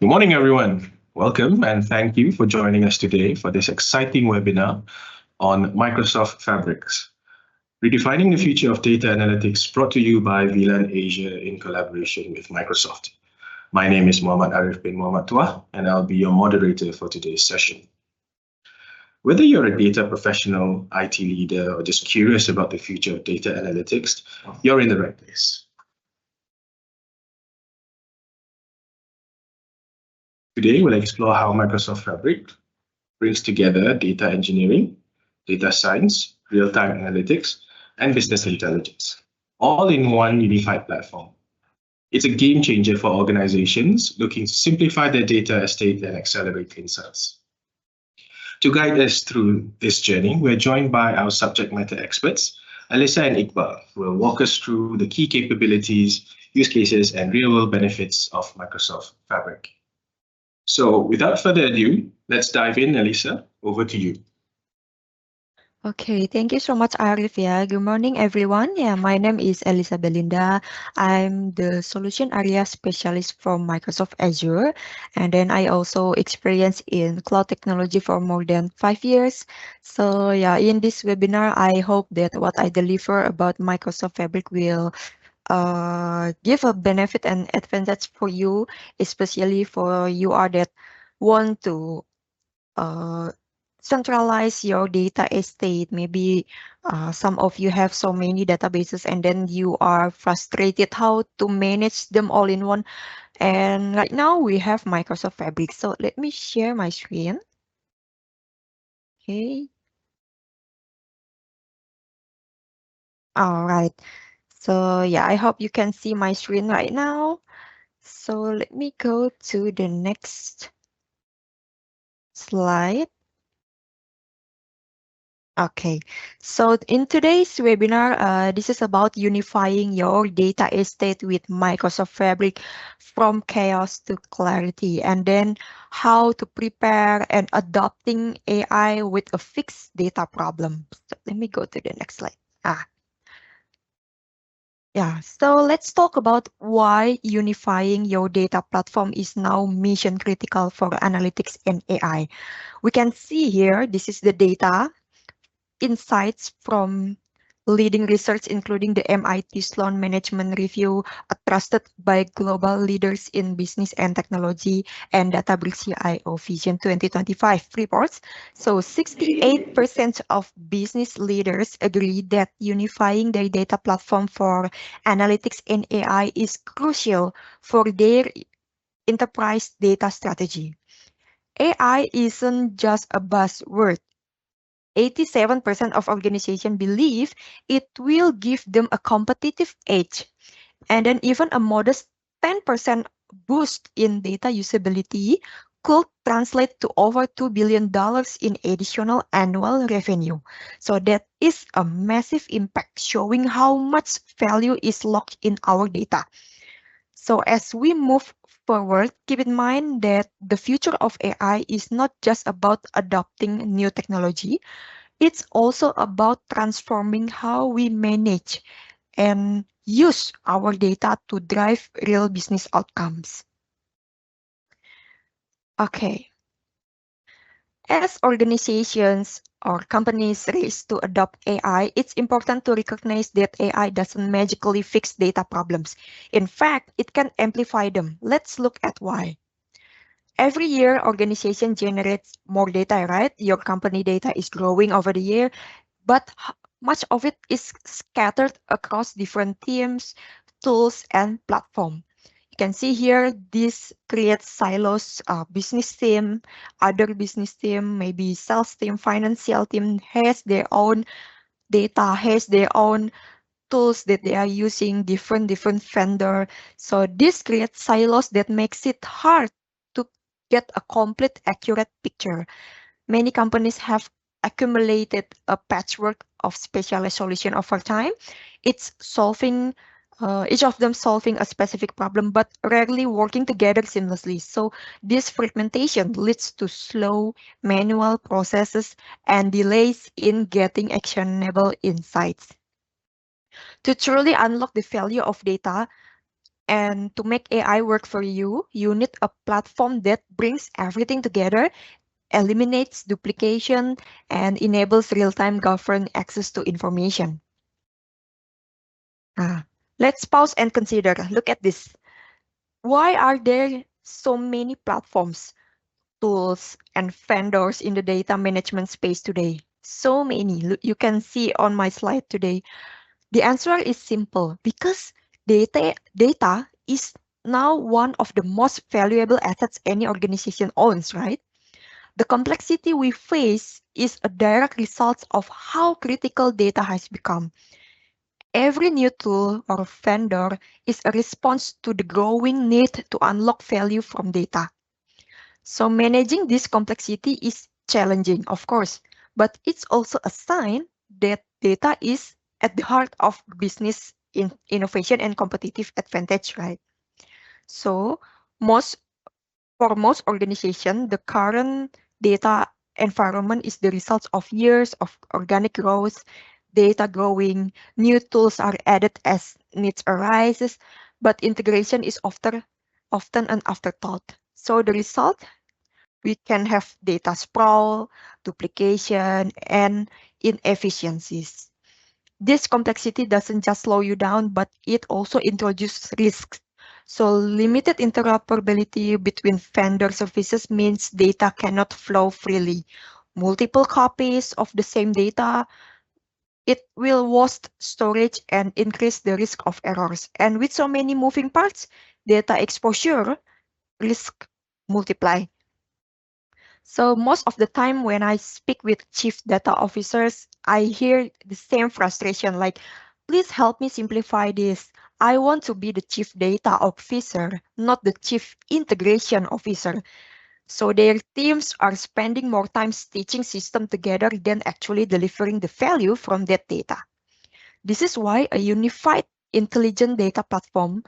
Good morning, everyone. Welcome and thank you for joining us today for this exciting webinar on Microsoft Fabrics, Redefining the Future of Data Analytics, brought to you by VLAN Asia in collaboration with Microsoft. My name is Muhammad Arif bin Muhammad Tuah, and I'll be your moderator for today's session. Whether you're a data professional, IT leader, or just curious about the future of data analytics, you're in the right place. Today, we'll explore how Microsoft Fabric brings together data engineering, data science, real-time analytics, and business intelligence, all in one unified platform. It's a game changer for organizations looking to simplify their data estate and accelerate insights. To guide us through this journey, we're joined by our subject matter experts, Alyssa and Iqbal, who will walk us through the key capabilities, use cases, and real-world benefits of Microsoft Fabric. So without further ado, let's dive in. Alyssa, over to you. Okay, thank you so much, Arif. Yeah, good morning, everyone. Yeah, my name is Elisa Belinda. I'm the solution area specialist from Microsoft Azure, and then I also experience in cloud technology for more than 5 years. So yeah, in this webinar, I hope that what I deliver about Microsoft Fabric will give a benefit and advantage for you, especially for you are that want to uh, centralize your data estate. Maybe some of you have so many databases and then you are frustrated how to manage them all in one. And right now we have Microsoft Fabric. So let me share my screen. Okay. All right. So yeah, I hope you can see my screen right now. So let me go to the next slide. Okay, so in today's webinar, this is about unifying your data estate with Microsoft Fabric from chaos to clarity, and then how to prepare and adopting AI with a fixed data problem. So let me go to the next slide. Yeah, so let's talk about why unifying your data platform is now mission critical for analytics and AI. We can see here, this is the data insights from leading research, including the MIT Sloan Management Review, trusted by global leaders in business and technology, and Databricks CIO Vision 2025 reports. So 68% of business leaders agree that unifying their data platform for analytics and AI is crucial for their enterprise data strategy. AI isn't just a buzzword. 87% of organizations believe it will give them a competitive edge, and then even a modest 10% boost in data usability could translate to over $2 billion in additional annual revenue. So that is a massive impact, showing how much value is locked in our data. So as we move forward, keep in mind that the future of AI is not just about adopting new technology. It's also about transforming how we manage and use our data to drive real business outcomes. Okay, as organizations or companies race to adopt AI, it's important to recognize that AI doesn't magically fix data problems. In fact, it can amplify them. Let's look at why. Every year, organization generates more data, right? Your company data is growing over the year, but much of it is scattered across different teams, tools, and platform. You can see here, this creates silos. Business team, other business team, maybe sales team, financial team has their own data, has their own tools that they are using, different vendor. So this creates silos that makes it hard to get a complete accurate picture. Many companies have accumulated a patchwork of specialized solution over time. It's solving each of them solving a specific problem, but rarely working together seamlessly. So this fragmentation leads to slow manual processes and delays in getting actionable insights. To truly unlock the value of data, And to make AI work for you, you need a platform that brings everything together, eliminates duplication, and enables real-time governed access to information. Ah, let's pause and consider. Look at this. Why are there so many platforms, tools, and vendors in the data management space today? So many. You can see on my slide today. The answer is simple because data is now one of the most valuable assets any organization owns, right? The complexity we face is a direct result of how critical data has become. Every new tool or vendor is a response to the growing need to unlock value from data. So managing this complexity is challenging, of course, but it's also a sign that data is at the heart of business innovation and competitive advantage, right? So most for most organizations, the current data environment is the result of years of organic growth, data growing, new tools are added as needs arises, but integration is often an afterthought. So the result, we can have data sprawl, duplication, and inefficiencies. This complexity doesn't just slow you down, but it also introduces risks. So limited interoperability between vendor services means data cannot flow freely. Multiple copies of the same data, it will waste storage and increase the risk of errors. And with so many moving parts, data exposure risk multiply. So most of the time when I speak with chief data officers, I hear the same frustration like, please help me simplify this. I want to be the chief data officer, not the chief integration officer. So their teams are spending more time stitching system together than actually delivering the value from that data. This is why a unified intelligent data platform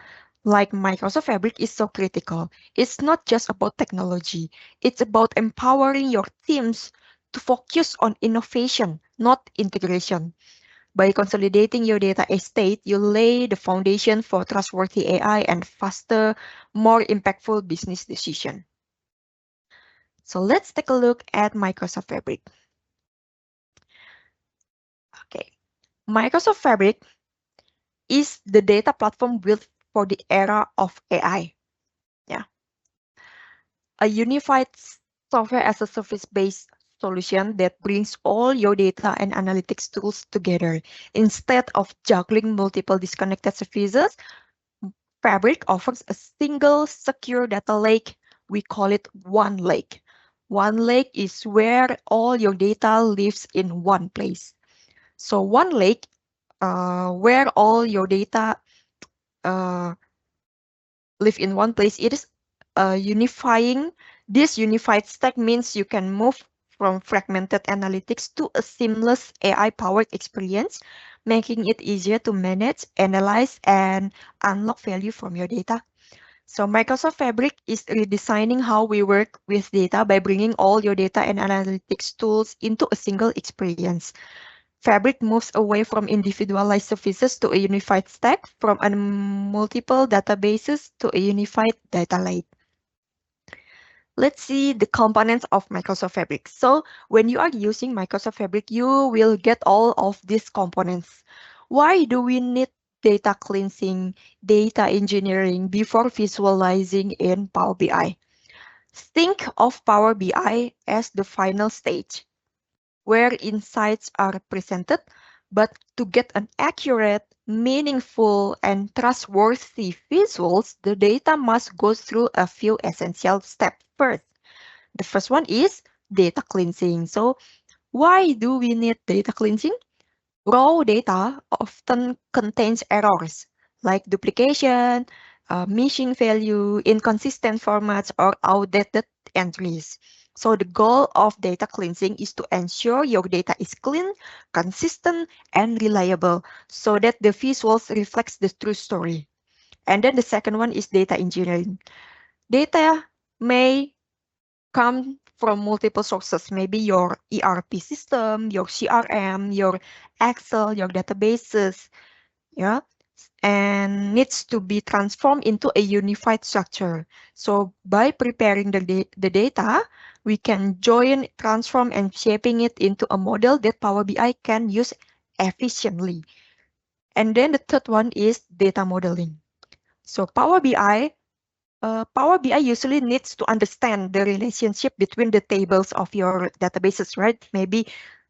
like Microsoft Fabric is so critical. It's not just about technology, it's about empowering your teams to focus on innovation, not integration. By consolidating your data estate, you lay the foundation for trustworthy AI and faster, more impactful business decision. So let's take a look at Microsoft Fabric. Okay, Microsoft Fabric is the data platform built for the era of AI. Yeah, a unified software as a service based solution that brings all your data and analytics tools together. Instead of juggling multiple disconnected services, Fabric offers a single secure data lake. We call it One Lake. One Lake is where all your data lives in one place. So One Lake, where all your data uh, live in one place, it is unifying. This unified stack means you can move from fragmented analytics to a seamless AI-powered experience, making it easier to manage, analyze, and unlock value from your data. So Microsoft Fabric is redesigning how we work with data by bringing all your data and analytics tools into a single experience. Fabric moves away from individualized services to a unified stack, from multiple databases to a unified data lake. Let's see the components of Microsoft Fabric. So when you are using Microsoft Fabric, you will get all of these components. Why do we need data cleansing, data engineering before visualizing in Power BI? Think of Power BI as the final stage, where insights are presented, but to get an accurate, meaningful, and trustworthy visuals, the data must go through a few essential steps first. The first one is data cleansing. So why do we need data cleansing? Raw data often contains errors like duplication, missing value, inconsistent formats, or outdated entries. So the goal of data cleansing is to ensure your data is clean, consistent, and reliable so that the visuals reflects the true story. And then the second one is data engineering. Data may come from multiple sources, maybe your ERP system, your CRM, your Excel, your databases, yeah. and needs to be transformed into a unified structure. So by preparing the data, we can join, transform, and shaping it into a model that Power BI can use efficiently. And then the third one is data modeling. So Power BI usually needs to understand the relationship between the tables of your databases, right? Maybe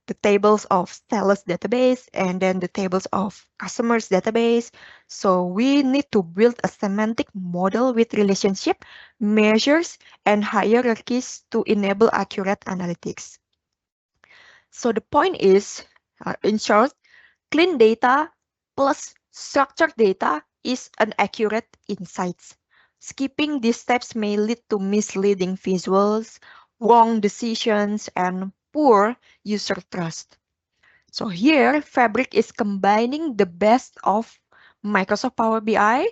the tables of sellers database and then the tables of customers database. So we need to build a semantic model with relationship, measures, and hierarchies to enable accurate analytics. So the point is, in short, clean data plus structured data is an accurate insights. Skipping these steps may lead to misleading visuals, wrong decisions, and poor user trust. So here, Fabric is combining the best of Microsoft Power BI,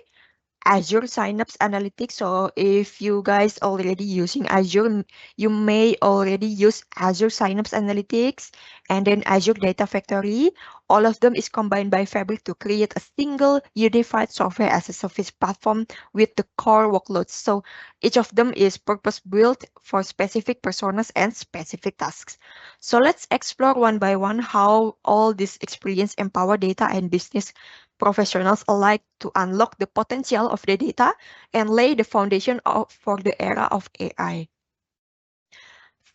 Azure Synapse Analytics. So if you guys already using Azure, you may already use Azure Synapse Analytics and then Azure Data Factory. All of them is combined by Fabric to create a single unified software as a service platform with the core workloads. So each of them is purpose built for specific personas and specific tasks. So let's explore one by one how all this experience empower data and business professionals alike to unlock the potential of the data and lay the foundation for the era of AI.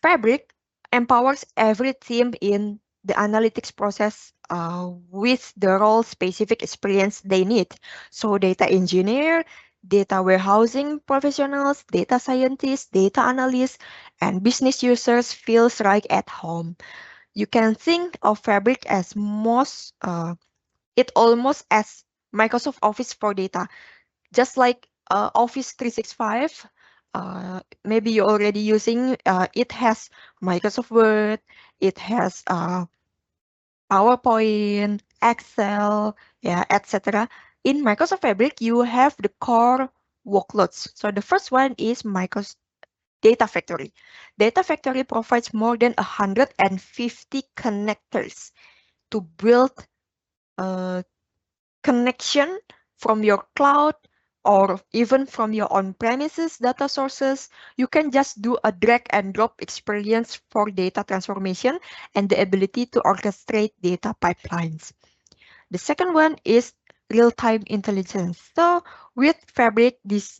Fabric empowers every team in the analytics process with the role-specific experience they need. So data engineer, data warehousing professionals, data scientists, data analysts, and business users feels right at home. You can think of Fabric as it almost as Microsoft Office for data, just like Office 365. Maybe you're already using it has Microsoft Word, it has PowerPoint, Excel, yeah, etc. In Microsoft Fabric, you have the core workloads. So the first one is Microsoft Data Factory. Data Factory provides more than 150 connectors to build a connection from your cloud or even from your on-premises data sources. You can just do a drag and drop experience for data transformation and the ability to orchestrate data pipelines. The second one is real-time intelligence. So with Fabric, this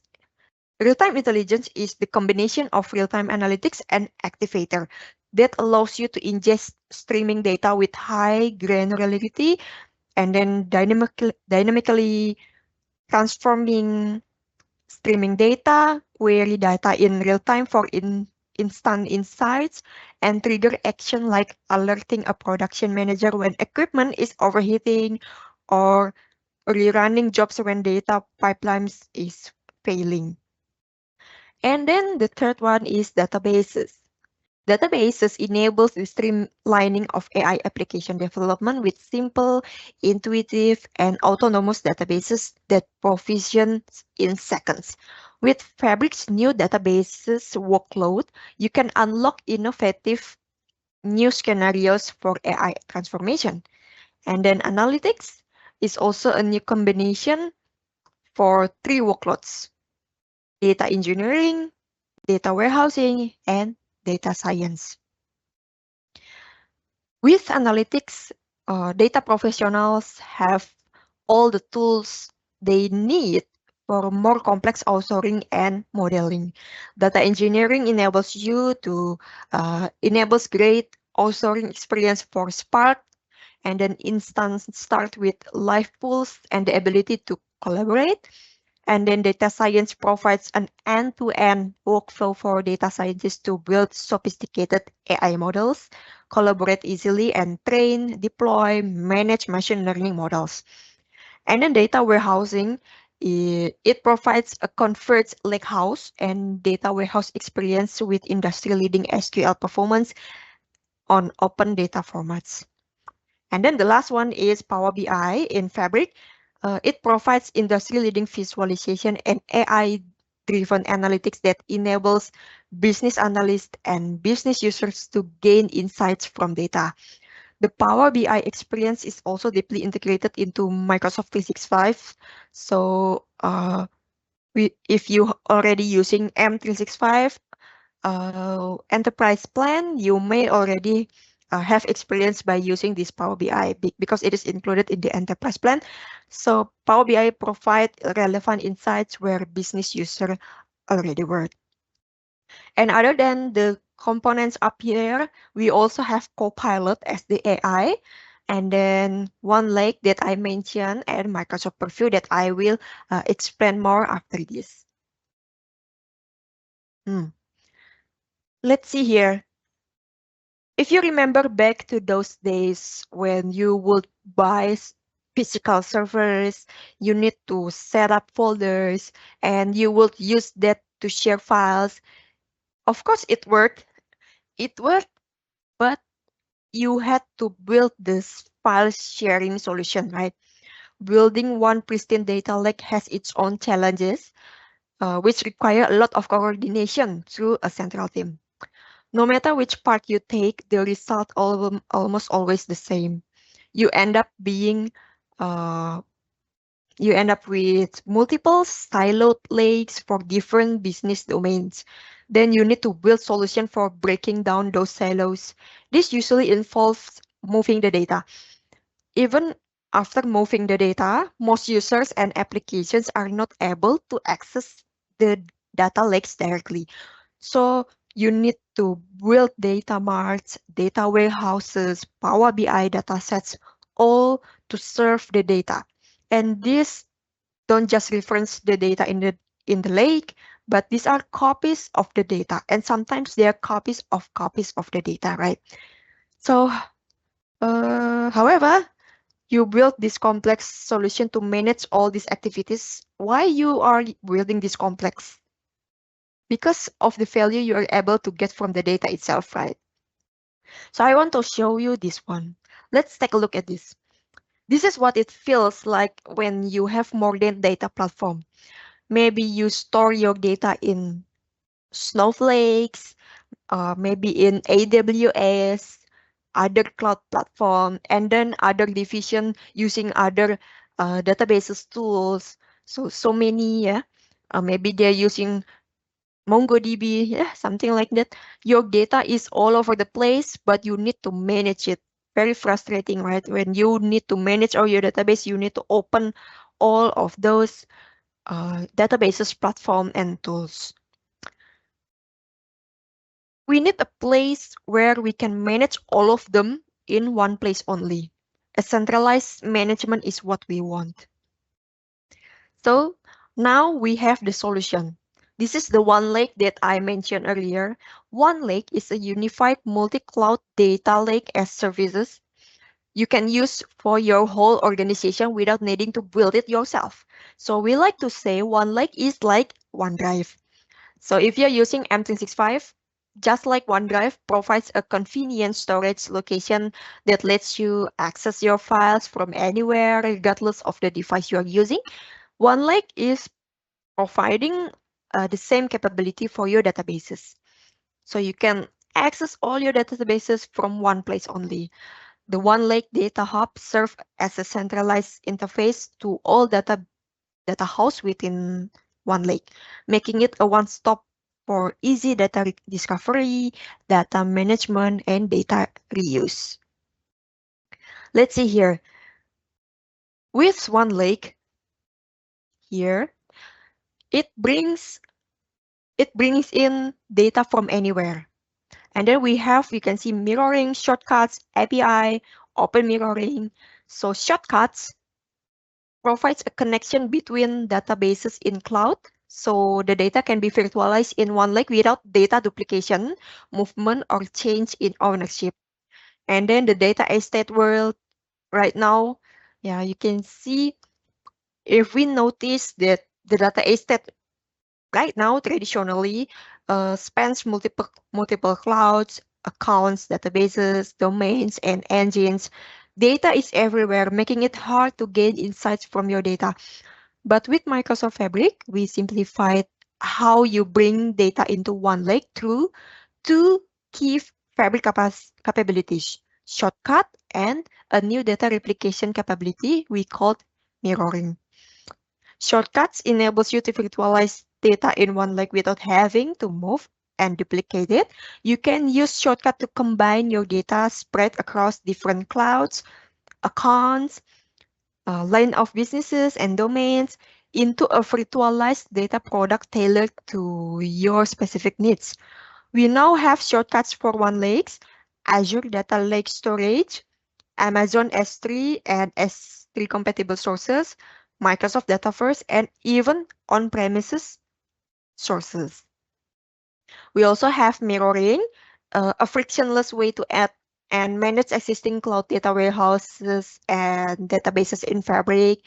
real-time intelligence is the combination of real-time analytics and activator that allows you to ingest streaming data with high granularity and then dynamically transforming streaming data, query data in real time for instant insights, and trigger action like alerting a production manager when equipment is overheating or rerunning jobs when data pipelines is failing. And then the third one is databases. Databases enables the streamlining of AI application development with simple, intuitive, and autonomous databases that provision in seconds. With Fabric's new databases workload, you can unlock innovative new scenarios for AI transformation. And then analytics is also a new combination for three workloads: data engineering, data warehousing, and data science. With analytics, data professionals have all the tools they need for more complex authoring and modeling. Data engineering enables you to enables great authoring experience for Spark and then instance start with live pools and the ability to collaborate. And then data science provides an end-to-end workflow for data scientists to build sophisticated AI models, collaborate easily, and train, deploy, manage machine learning models. And then data warehousing, it provides a converged lakehouse and data warehouse experience with industry-leading SQL performance on open data formats. And then the last one is Power BI in Fabric. It provides industry-leading visualization and AI-driven analytics that enables business analysts and business users to gain insights from data. The Power BI experience is also deeply integrated into Microsoft 365. So if you already using M365 enterprise plan, you may already have experience by using this Power BI because it is included in the enterprise plan. So Power BI provide relevant insights where business user already work. And other than the components up here, we also have Copilot as the AI. And then one lake that I mentioned and Microsoft Purview that I will explain more after this. Let's see here. If you remember back to those days when you would buy physical servers, you need to set up folders and you would use that to share files. Of course, It worked, but you had to build this file sharing solution, right? Building one pristine data lake has its own challenges, which require a lot of coordination through a central team. No matter which part you take, the result almost always the same. You end up being, uh, you end up with multiple siloed lakes for different business domains. Then you need to build solution for breaking down those silos. This usually involves moving the data. Even after moving the data, most users and applications are not able to access the data lakes directly. So you need to build data marts, data warehouses, Power BI datasets, all to serve the data. And this don't just reference the data in the lake, but these are copies of the data. And sometimes they are copies of the data, right? So, however, you build this complex solution to manage all these activities. Why you are building this complex? Because of the value you are able to get from the data itself, right? So I want to show you this one. Let's take a look at this. This is what it feels like when you have more than data platform. Maybe you store your data in Snowflakes, maybe in AWS, other cloud platform, and then other division using other databases tools. So many, yeah. Maybe they're using MongoDB, yeah, something like that. Your data is all over the place, but you need to manage it. Very frustrating, right? When you need to manage all your database, you need to open all of those databases, platform, and tools. We need a place where we can manage all of them in one place only. A centralized management is what we want. So now we have the solution. This is the one lake that I mentioned earlier. One lake is a unified multi-cloud data lake as services you can use for your whole organization without needing to build it yourself. So we like to say one lake is like OneDrive. So if you're using M365, just like OneDrive provides a convenient storage location that lets you access your files from anywhere, regardless of the device you're using, OneLake is providing the same capability for your databases. So you can access all your databases from one place only. The OneLake Data Hub serves as a centralized interface to all data housed within OneLake, making it a one-stop for easy data discovery, data management, and data reuse. Let's see here. With OneLake here, it brings in data from anywhere. And then you can see mirroring, shortcuts, API, open mirroring. So shortcuts provides a connection between databases in cloud. So the data can be virtualized in OneLake without data duplication, movement, or change in ownership. And then the data estate world right now, yeah, you can see if we notice that the data estate right now traditionally spans multiple clouds, accounts, databases, domains, and engines. Data is everywhere, making it hard to gain insights from your data. But with Microsoft Fabric, we simplified how you bring data into one lake through two key Fabric capabilities, shortcut and a new data replication capability we called mirroring. Shortcuts enables you to virtualize data in one lake without having to move and duplicate it. You can use shortcut to combine your data spread across different clouds, accounts, line of businesses and domains into a virtualized data product tailored to your specific needs. We now have shortcuts for OneLakes, Azure Data Lake Storage, Amazon S3 and S3 compatible sources, Microsoft Dataverse, and even on-premises sources. We also have mirroring, a frictionless way to add and manage existing cloud data warehouses and databases in Fabric.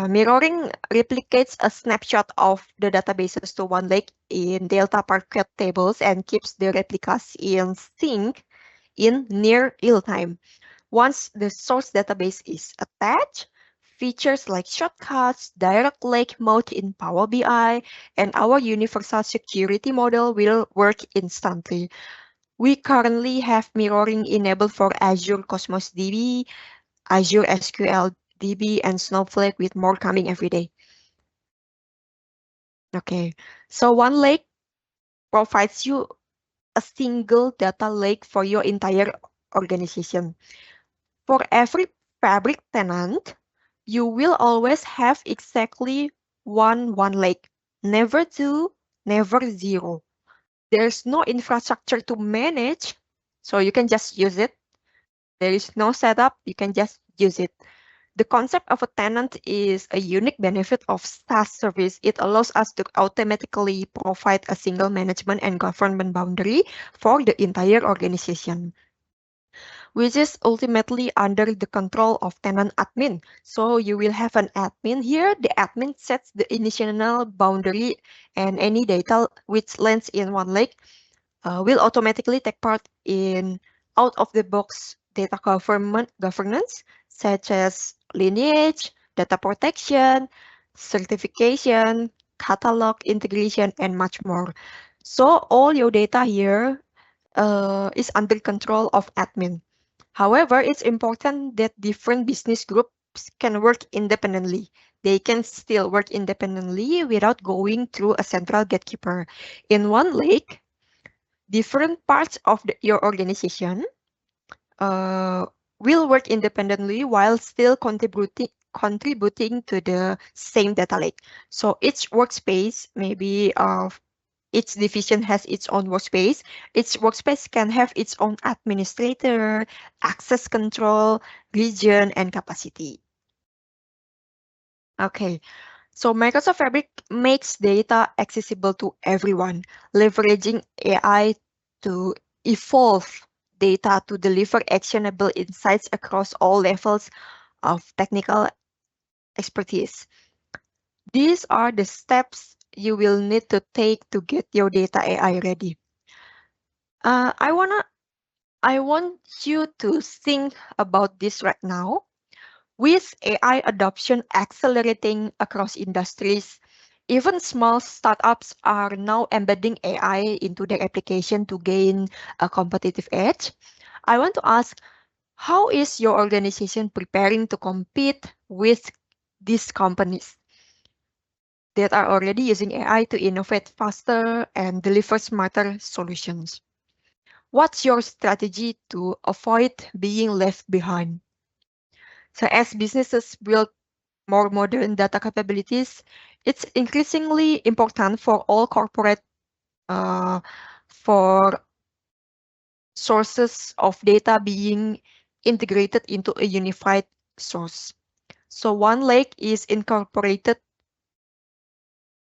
Mirroring replicates a snapshot of the databases to OneLake in Delta Parquet tables and keeps the replicas in sync in near real time. Once the source database is attached, features like shortcuts, direct lake mode in Power BI, and our universal security model will work instantly. We currently have mirroring enabled for Azure Cosmos DB, Azure SQL DB, and Snowflake, with more coming every day. Okay, so OneLake provides you a single data lake for your entire organization. For every Fabric tenant, you will always have exactly one lake, never two, never zero. There's no infrastructure to manage, so you can just use it. There is no setup, you can just use it. The concept of a tenant is a unique benefit of SaaS service. It allows us to automatically provide a single management and governance boundary for the entire organization, which is ultimately under the control of tenant admin. So you will have an admin here. The admin sets the initial boundary, and any data which lands in OneLake will automatically take part in out-of-the-box data governance, such as lineage, data protection, certification, catalog integration, and much more. So all your data here is under control of admin. However, it's important that different business groups can work independently. They can still work independently without going through a central gatekeeper. In OneLake, different parts of your organization uh, will work independently while still contributing to the same data lake. So each workspace, maybe each division has its own workspace. Each workspace can have its own administrator, access control, region, and capacity. Okay, so Microsoft Fabric makes data accessible to everyone, leveraging AI to evolve data to deliver actionable insights across all levels of technical expertise. These are the steps you will need to take to get your data AI ready. Uh, I wanna, I want you to think about this right now. With AI adoption accelerating across industries, even small startups are now embedding AI into their application to gain a competitive edge. I want to ask, how is your organization preparing to compete with these companies that are already using AI to innovate faster and deliver smarter solutions? What's your strategy to avoid being left behind? So as businesses build more modern data capabilities, it's increasingly important for all corporate uh, for sources of data being integrated into a unified source. So OneLake is incorporated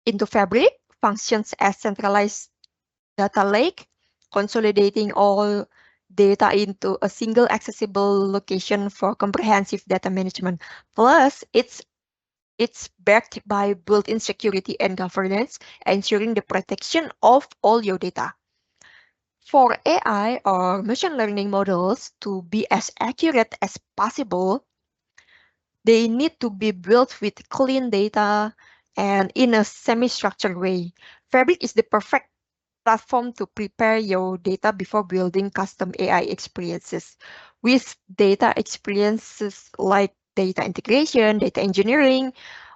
into Fabric, functions as centralized data lake, consolidating all data into a single accessible location for comprehensive data management. Plus, it's backed by built-in security and governance, ensuring the protection of all your data. For AI or machine learning models to be as accurate as possible, they need to be built with clean data and in a semi-structured way. Fabric is the perfect platform to prepare your data before building custom AI experiences. With data experiences like data integration, data engineering,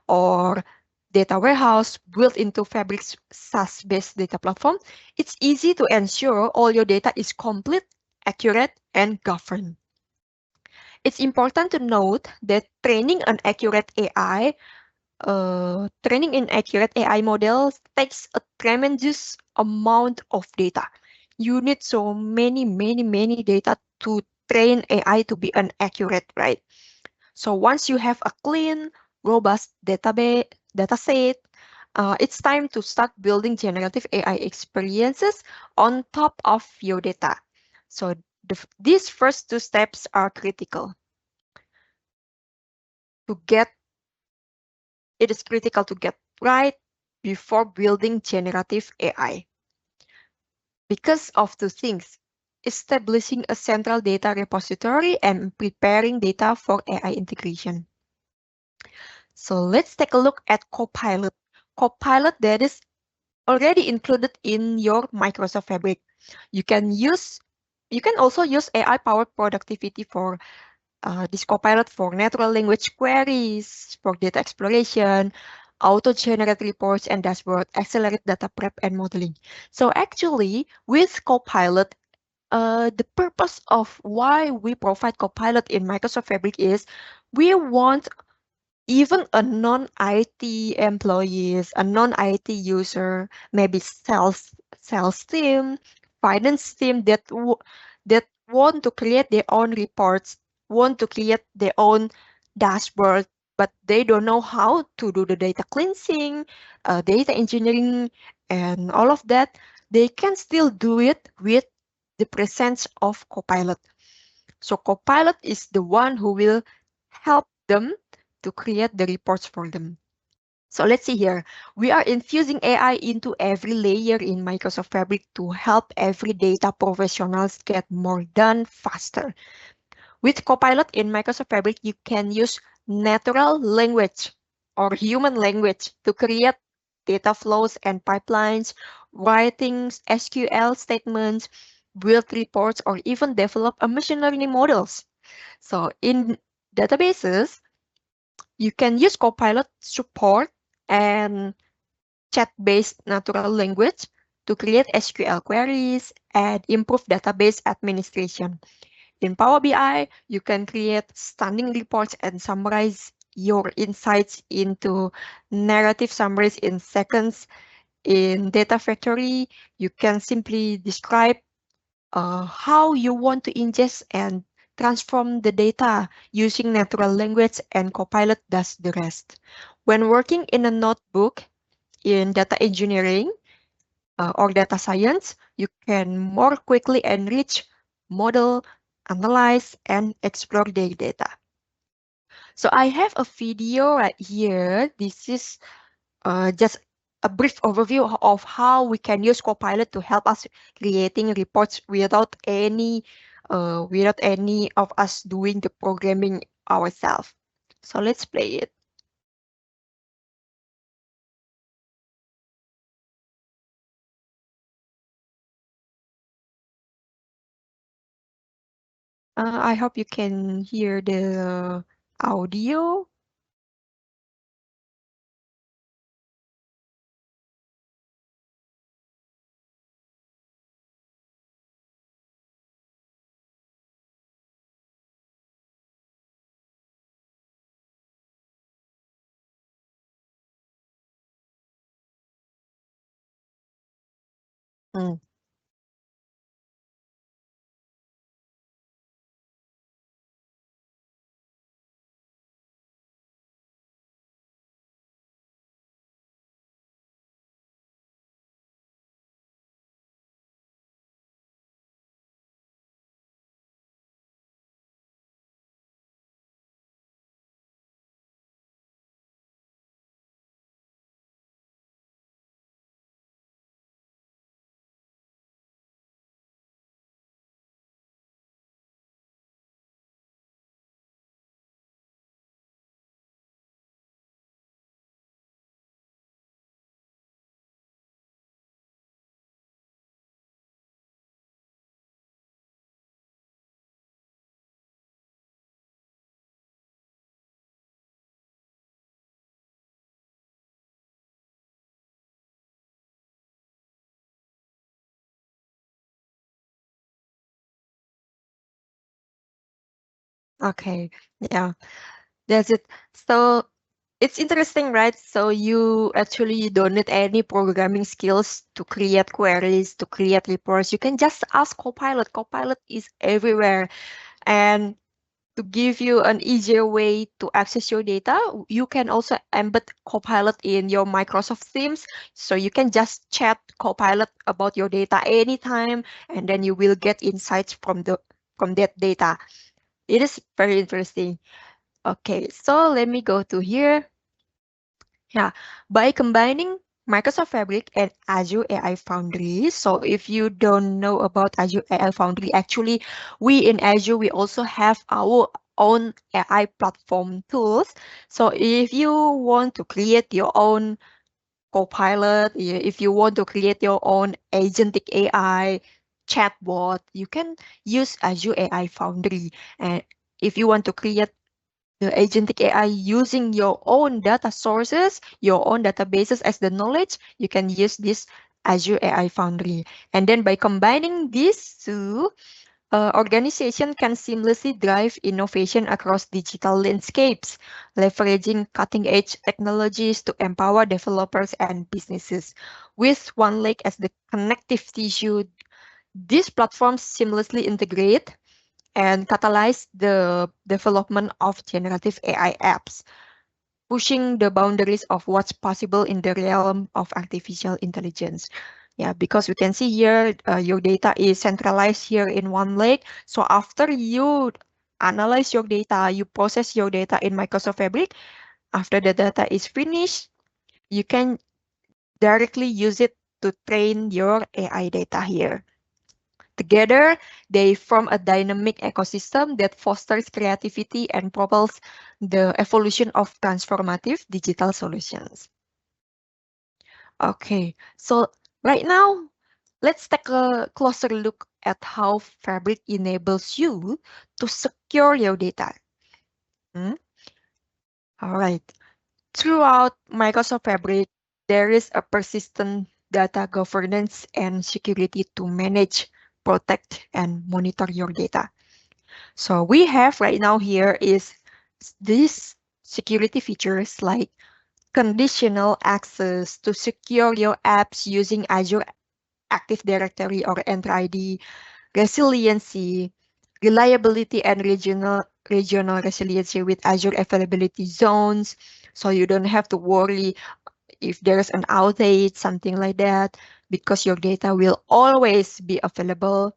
or data warehouse built into Fabric's SaaS-based data platform, it's easy to ensure all your data is complete, accurate, and governed. It's important to note that training in accurate AI models takes a tremendous amount of data. You need so many data to train AI to be an accurate, right? So once you have a clean, robust data set, it's time to start building generative AI experiences on top of your data. So these first two steps are critical to get it is critical to get right before building generative AI. Because of two things, establishing a central data repository and preparing data for AI integration. So let's take a look at Copilot. Copilot that is already included in your Microsoft Fabric. You can use you can also use AI-powered productivity for this Copilot for natural language queries, for data exploration, auto-generate reports and dashboard, accelerate data prep and modeling. So actually, with Copilot, the purpose of why we provide Copilot in Microsoft Fabric is we want even a non-IT employees, a non-IT user, maybe sales team, finance team that want to create their own reports, want to create their own dashboard, but they don't know how to do the data cleansing, data engineering, and all of that. They can still do it with the presence of Copilot. So Copilot is the one who will help them to create the reports for them. So let's see here. We are infusing AI into every layer in Microsoft Fabric to help every data professionals get more done faster. With Copilot in Microsoft Fabric, you can use natural language or human language to create data flows and pipelines, writing SQL statements, build reports, or even develop a machine learning models. So in databases, you can use Copilot support and chat-based natural language to create SQL queries and improve database administration. In Power BI, you can create stunning reports and summarize your insights into narrative summaries in seconds. In Data Factory, you can simply describe how you want to ingest and transform the data using natural language, and Copilot does the rest. When working in a notebook in data engineering or data science, you can more quickly enrich, model, analyze, and explore the data. So I have a video right here. This is just a brief overview of how we can use Copilot to help us creating reports without any of us doing the programming ourselves. So let's play it. I hope you can hear the audio. Mm. Okay, yeah, that's it. So it's interesting, right? So you actually don't need any programming skills to create queries, to create reports. You can just ask Copilot. Copilot is everywhere. And to give you an easier way to access your data, you can also embed Copilot in your Microsoft Teams. So you can just chat Copilot about your data anytime, and then you will get insights from that data. It is very interesting. Okay, so let me go to here. Yeah, by combining Microsoft Fabric and Azure AI Foundry. So if you don't know about Azure AI Foundry, actually, we in Azure, we also have our own AI platform tools. So if you want to create your own Copilot, if you want to create your own agentic AI chatbot, you can use Azure AI Foundry. And if you want to create the agentic AI using your own data sources, your own databases as the knowledge, you can use this Azure AI Foundry. And then by combining these two, organization can seamlessly drive innovation across digital landscapes, leveraging cutting-edge technologies to empower developers and businesses. With One Lake as the connective tissue, these platforms seamlessly integrate and catalyze the development of generative AI apps, pushing the boundaries of what's possible in the realm of artificial intelligence. Yeah, because we can see here your data is centralized here in one lake. So after you analyze your data, you process your data in Microsoft Fabric. After the data is finished, you can directly use it to train your AI data here. Together, they form a dynamic ecosystem that fosters creativity and propels the evolution of transformative digital solutions. Okay, so right now, let's take a closer look at how Fabric enables you to secure your data. Hmm? All right. Throughout Microsoft Fabric, there is a persistent data governance and security to manage, protect, and monitor your data. So we have right now here is these security features like conditional access to secure your apps using Azure Active Directory or Entra ID, resiliency, reliability and regional resiliency with Azure availability zones. So you don't have to worry if there's an outage, something like that, because your data will always be available.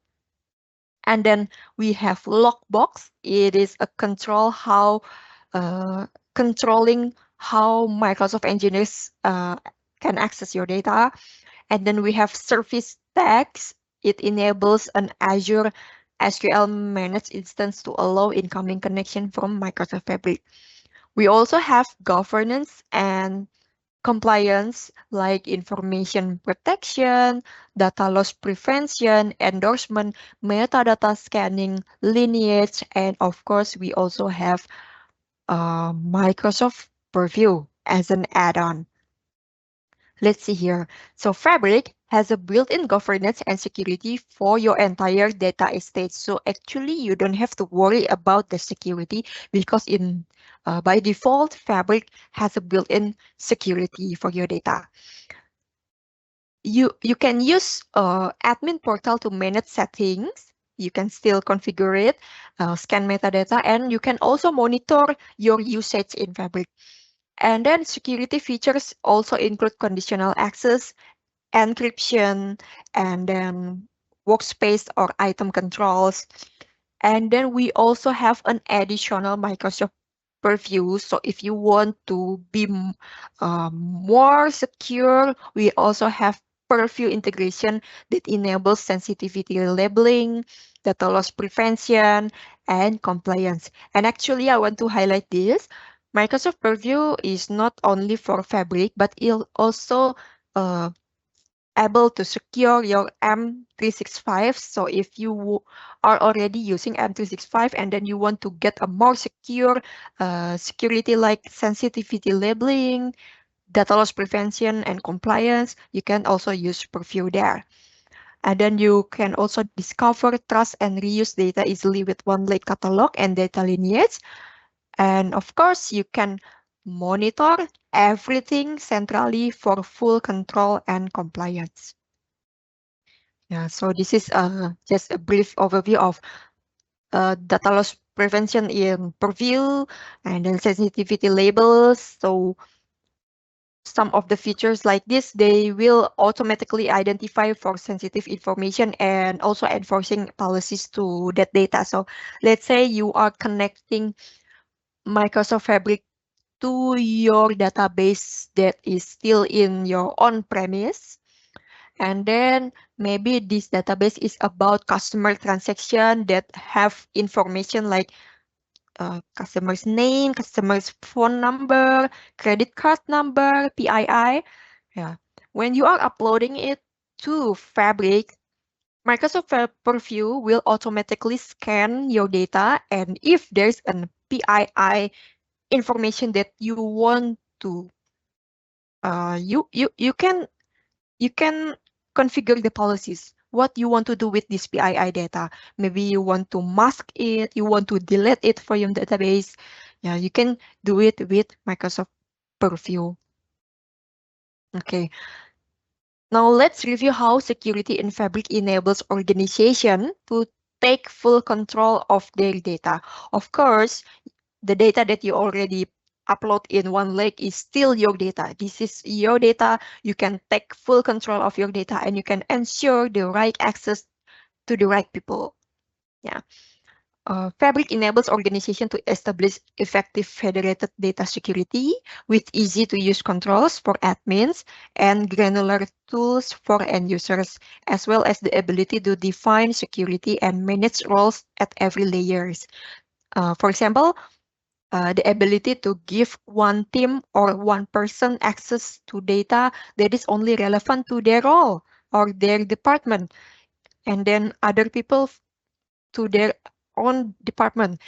And then we have lockbox. It is a uh, controlling how Microsoft engineers can access your data. And then we have service tags. It enables an Azure SQL managed instance to allow incoming connection from Microsoft Fabric. We also have governance and compliance like information protection, data loss prevention, endorsement, metadata scanning, lineage, and of course, we also have Microsoft Purview as an add-on. Let's see here. So Fabric has a built-in governance and security for your entire data estate. So actually, you don't have to worry about the security because by default, Fabric has a built-in security for your data. You can use admin portal to manage settings. You can still configure it, scan metadata, and you can also monitor your usage in Fabric. And then security features also include conditional access, encryption, and then workspace or item controls. And then we also have an additional Microsoft Purview. So if you want to be more secure, we also have Purview integration that enables sensitivity labeling, data loss prevention, and compliance. And actually, I want to highlight this. Microsoft Purview is not only for Fabric, but it also uh, able to secure your M365. So if you are already using M365 and then you want to get a more secure security like sensitivity labeling, data loss prevention and compliance, you can also use Purview there. And then you can also discover, trust, and reuse data easily with one lake catalog and data lineage. And of course, you can monitor everything centrally for full control and compliance. Yeah, so this is just a brief overview of data loss prevention in Purview and then sensitivity labels. So some of the features like this, they will automatically identify for sensitive information and also enforcing policies to that data. So let's say you are connecting Microsoft Fabric to your database that is still in your on-premise. And then maybe this database is about customer transaction that have information like customer's name, customer's phone number, credit card number, PII. Yeah. When you are uploading it to Fabric, Microsoft Purview will automatically scan your data, and if there's an PII information that you want to, you can configure the policies. What you want to do with this PII data? Maybe you want to mask it, you want to delete it from your database. Yeah, you can do it with Microsoft Purview. Okay. Now let's review how security in Fabric enables organization to take full control of their data. Of course, the data that you already upload in one lake is still your data. This is your data. You can take full control of your data and you can ensure the right access to the right people. Yeah. Fabric enables organization to establish effective federated data security with easy-to-use controls for admins and granular tools for end users, as well as the ability to define security and manage roles at every layers. For example, the ability to give one team or one person access to data that is only relevant to their role or their department, and then other people to their own department.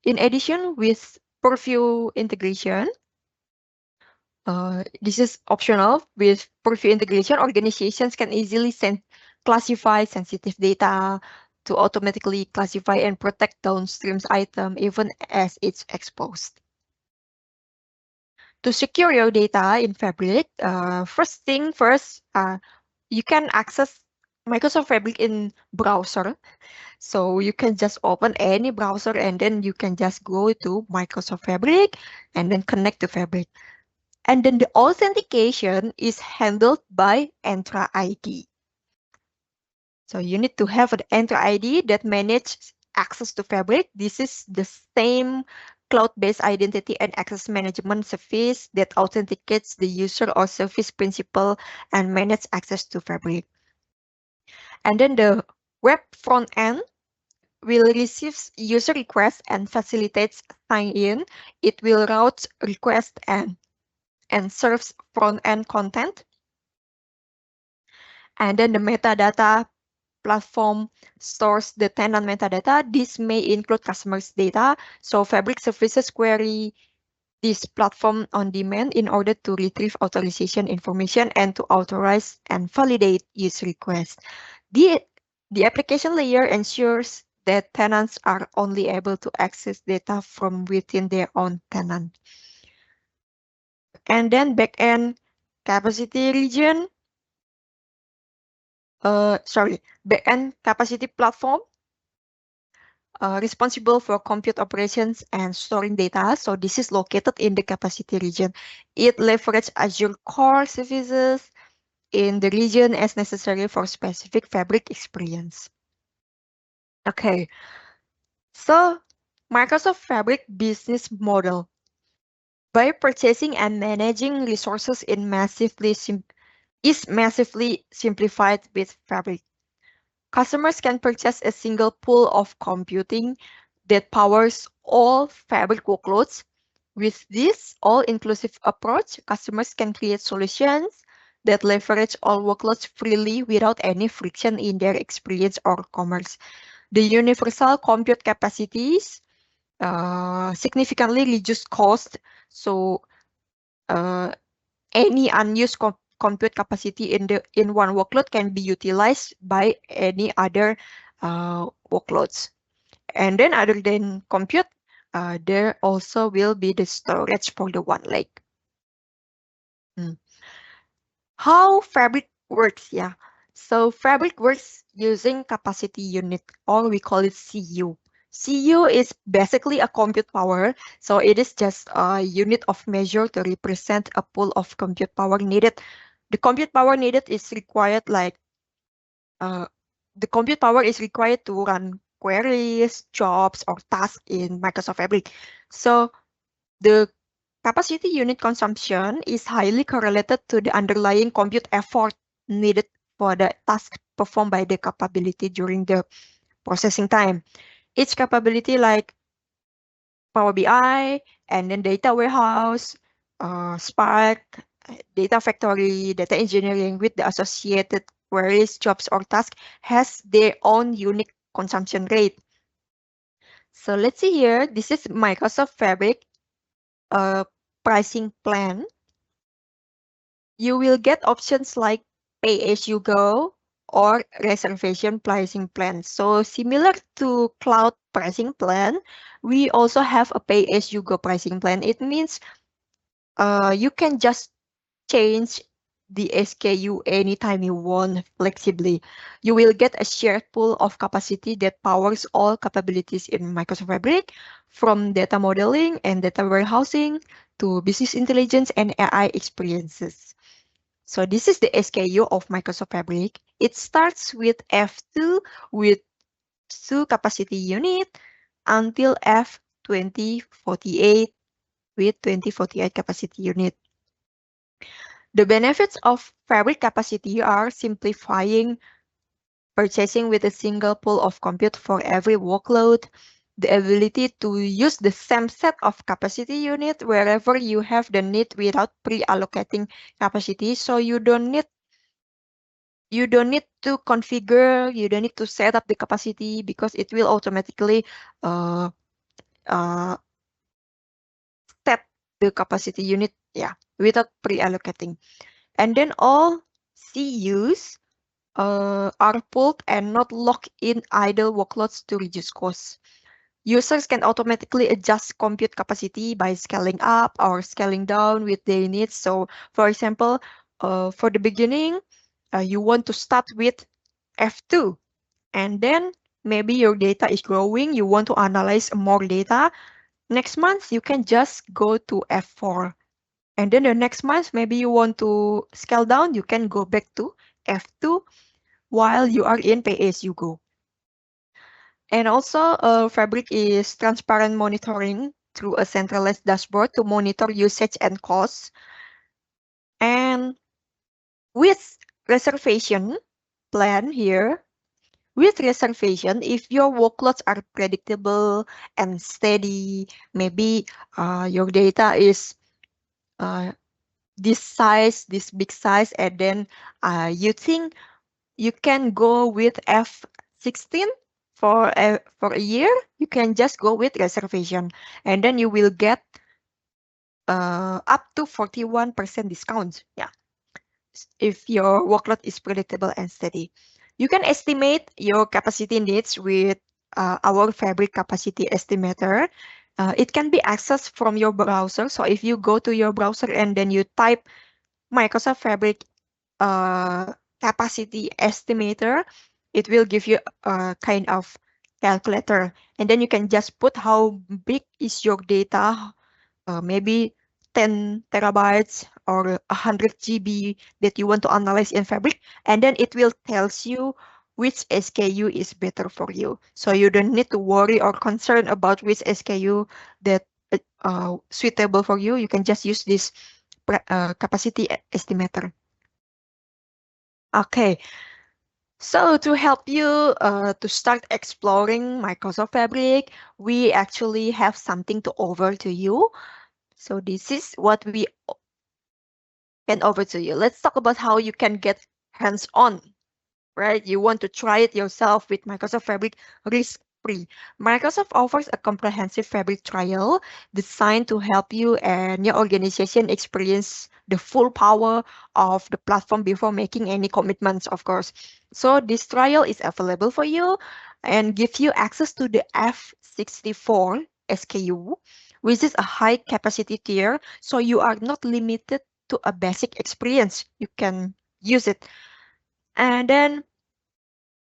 In addition, with Purview integration, this is optional. With Purview integration, organizations can easily classify sensitive data to automatically classify and protect downstream item even as it's exposed. To secure your data in Fabric, first thing first, you can access Microsoft Fabric in browser. So you can just open any browser and then you can just go to Microsoft Fabric and then connect to Fabric. And then the authentication is handled by Entra ID. So you need to have an Entra ID that manages access to Fabric. This is the same cloud-based identity and access management service that authenticates the user or service principal and manages access to Fabric. And then the web front end will receive user requests and facilitates sign-in. It will route requests and serves front-end content. And then the metadata platform stores the tenant metadata. This may include customers' data. So Fabric services query this platform on demand in order to retrieve authorization information and to authorize and validate use requests. The application layer ensures that tenants are only able to access data from within their own tenant. And then backend capacity region, backend capacity platform responsible for compute operations and storing data. So this is located in the capacity region. It leverages Azure core services in the region as necessary for specific Fabric experience. Okay, so Microsoft Fabric business model. By purchasing and managing resources is massively simplified with Fabric. Customers can purchase a single pool of computing that powers all Fabric workloads. With this all-inclusive approach, customers can create solutions that leverage all workloads freely without any friction in their experience or commerce. The universal compute capacities significantly reduce cost, so any unused compute capacity in one workload can be utilized by any other workloads. And then other than compute, there also will be the storage for the one lake. How Fabric works, yeah. So Fabric works using capacity unit, or we call it CU. CU is basically a compute power, so it is just a unit of measure to represent a pool of compute power needed. The compute power needed is required like uh, the compute power is required to run queries, jobs, or tasks in Microsoft Fabric. So the capacity unit consumption is highly correlated to the underlying compute effort needed for the task performed by the capability during the processing time. Each capability like Power BI, and then data warehouse, Spark, data factory, data engineering with the associated queries, jobs, or tasks has their own unique consumption rate. So let's see here. This is Microsoft Fabric pricing plan. You will get options like pay as you go or reservation pricing plan. So similar to cloud pricing plan, we also have a pay as you go pricing plan. It means you can just change the SKU anytime you want flexibly. You will get a shared pool of capacity that powers all capabilities in Microsoft Fabric, from data modeling and data warehousing to business intelligence and AI experiences. So this is the SKU of Microsoft Fabric. It starts with F2 with 2 capacity unit until F2048 with 2048 capacity unit. The benefits of Fabric capacity are simplifying purchasing with a single pool of compute for every workload, the ability to use the same set of capacity unit wherever you have the need without pre-allocating capacity. So you don't need to configure, you don't need to set up the capacity because it will automatically uh, uh, set the capacity unit, yeah, without pre-allocating. And then all CUs are pulled and not locked in idle workloads to reduce costs. Users can automatically adjust compute capacity by scaling up or scaling down with their needs. So, for example, for the beginning, you want to start with F2, and then maybe your data is growing, you want to analyze more data. Next month, you can just go to F4. And then the next month, maybe you want to scale down, you can go back to F2 while you are in pay as you go. And also, Fabric is transparent monitoring through a centralized dashboard to monitor usage and costs. And with reservation plan here, with reservation, if your workloads are predictable and steady, maybe your data is this size, this big size, and then you think you can go with F16 for a year, you can just go with reservation, and then you will get up to 41% discount. Yeah, if your workload is predictable and steady. You can estimate your capacity needs with our Fabric capacity estimator. It can be accessed from your browser. So if you go to your browser and then you type Microsoft Fabric capacity estimator, it will give you a kind of calculator. And then you can just put how big is your data, maybe 10 terabytes or 100 GB that you want to analyze in Fabric, and then it will tells you which SKU is better for you. So you don't need to worry or concern about which SKU that suitable for you. You can just use this capacity estimator. Okay, so to help you to start exploring Microsoft Fabric, we actually have something to offer to you. So this is what we can over to you. Let's talk about how you can get hands-on, right? You want to try it yourself with Microsoft Fabric risk free. Microsoft offers a comprehensive Fabric trial designed to help you and your organization experience the full power of the platform before making any commitments, of course. So this trial is available for you and give you access to the F64 SKU, which is a high capacity tier. So you are not limited to a basic experience. You can use it. And then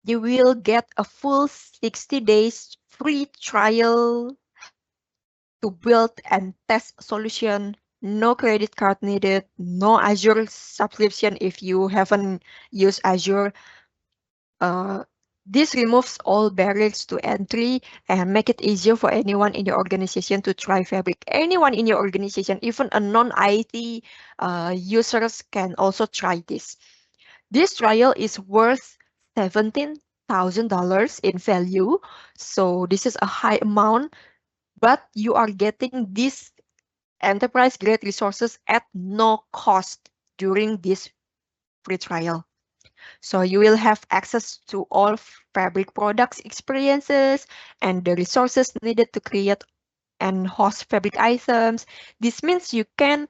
you will get a full 60 days free trial to build and test solution. No credit card needed, no Azure subscription if you haven't used Azure. Uh, this removes all barriers to entry and make it easier for anyone in your organization to try Fabric. Anyone in your organization, even a non-IT users can also try this. This trial is worth $17,000 in value. So this is a high amount, but you are getting these enterprise grade resources at no cost during this free trial. So you will have access to all Fabric products experiences and the resources needed to create and host Fabric items. This means you can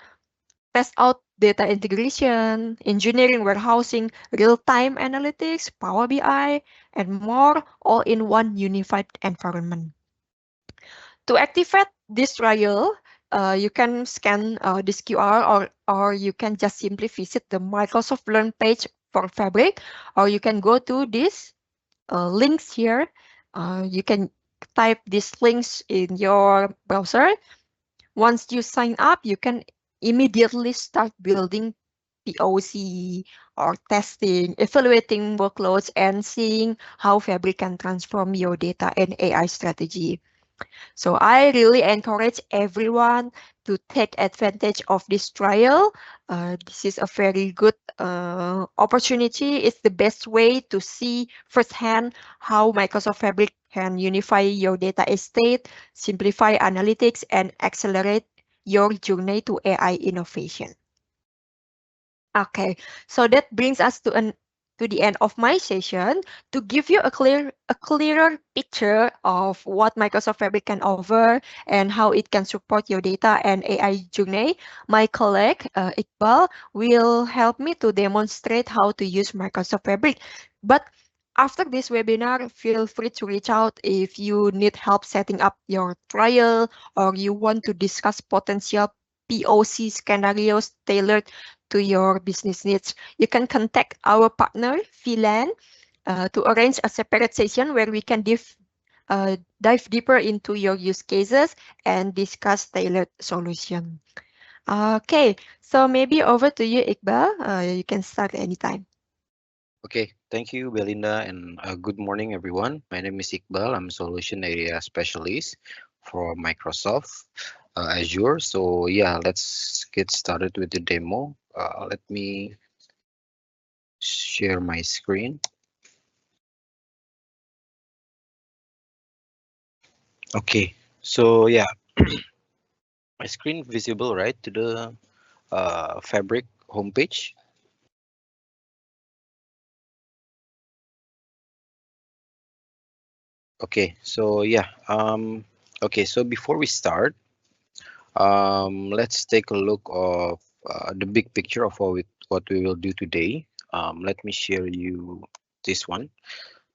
test out data integration, engineering, warehousing, real-time analytics, Power BI, and more, all in one unified environment. To activate this trial, you can scan this QR or you can just simply visit the Microsoft Learn page for Fabric, or you can go to this links here. You can type these links in your browser. Once you sign up, you can immediately start building POC or testing, evaluating workloads, and seeing how Fabric can transform your data and AI strategy. So I really encourage everyone to take advantage of this trial. This is a very good opportunity. It's the best way to see firsthand how Microsoft Fabric can unify your data estate, simplify analytics, and accelerate your journey to AI innovation. Okay, so that brings us to the end of my session. To give you a clearer picture of what Microsoft Fabric can offer and how it can support your data and AI journey, my colleague Iqbal will help me to demonstrate how to use Microsoft Fabric. But after this webinar, feel free to reach out if you need help setting up your trial or you want to discuss potential POC scenarios tailored to your business needs. You can contact our partner, VLAN, to arrange a separate session where we can dive deeper into your use cases and discuss tailored solution. Okay, so maybe over to you, Iqbal. You can start anytime. Okay, thank you, Belinda, and good morning, everyone. My name is Iqbal. I'm Solution Area Specialist for Microsoft Azure. So yeah, let's get started with the demo. Let me share my screen. Okay, so yeah, my screen visible, right, to the Fabric homepage. Okay, so yeah, okay, so before we start, let's take a look of the big picture of what we will do today. Let me share you this one.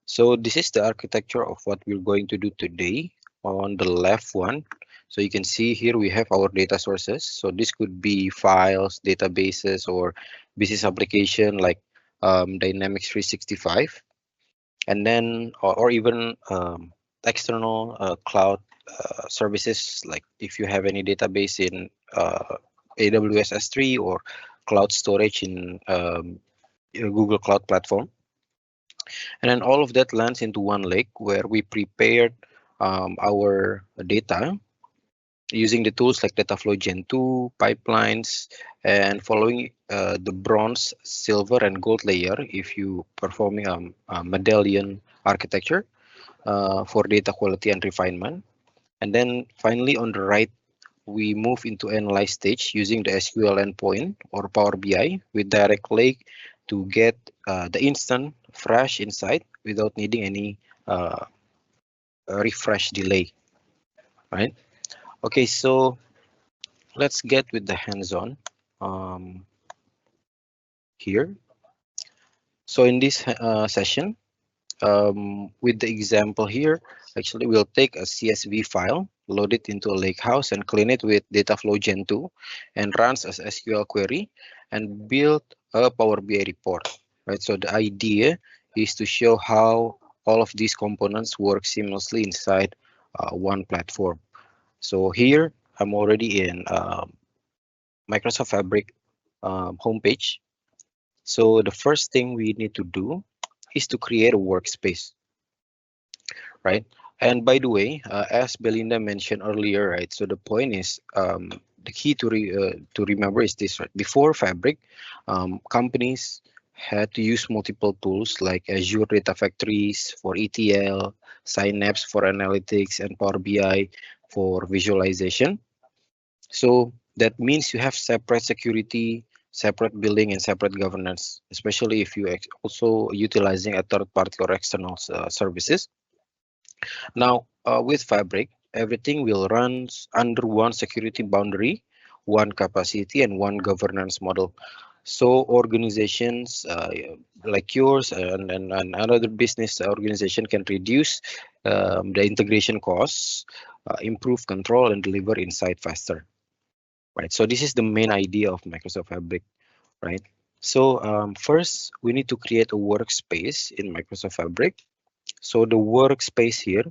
So this is the architecture of what we're going to do today. On the left one, so you can see here we have our data sources. So this could be files, databases, or business application like Dynamics 365, and then or even external cloud services, like if you have any database in AWS S3 or cloud storage in your Google Cloud Platform. And then all of that lands into one lake where we prepared our data using the tools like Dataflow Gen 2, pipelines, and following the bronze, silver, and gold layer if you performing a medallion architecture for data quality and refinement. And then finally on the right, we move into analyze stage using the SQL endpoint or Power BI with direct lake to get the instant fresh insight without needing any refresh delay, right? Okay, so let's get with the hands-on here. So in this session, with the example here, actually we'll take a CSV file, load it into a lakehouse and clean it with Dataflow Gen 2 and runs as SQL query and build a Power BI report, right? So the idea is to show how all of these components work seamlessly inside one platform. So here I'm already in Microsoft Fabric homepage. So the first thing we need to do is to create a workspace, right? And by the way, as Belinda mentioned earlier, right? So the point is, the key to remember is this, right? Before Fabric, companies had to use multiple tools like Azure Data Factories for ETL, Synapse for analytics, and Power BI for visualization. So that means you have separate security, separate billing, and separate governance, especially if you also utilizing a third party or external services. Now, with Fabric, everything will run under one security boundary, one capacity, and one governance model. So organizations like yours and another business organization can reduce the integration costs, improve control, and deliver insight faster. Right. So this is the main idea of Microsoft Fabric. Right. So first, we need to create a workspace in Microsoft Fabric. So the workspace here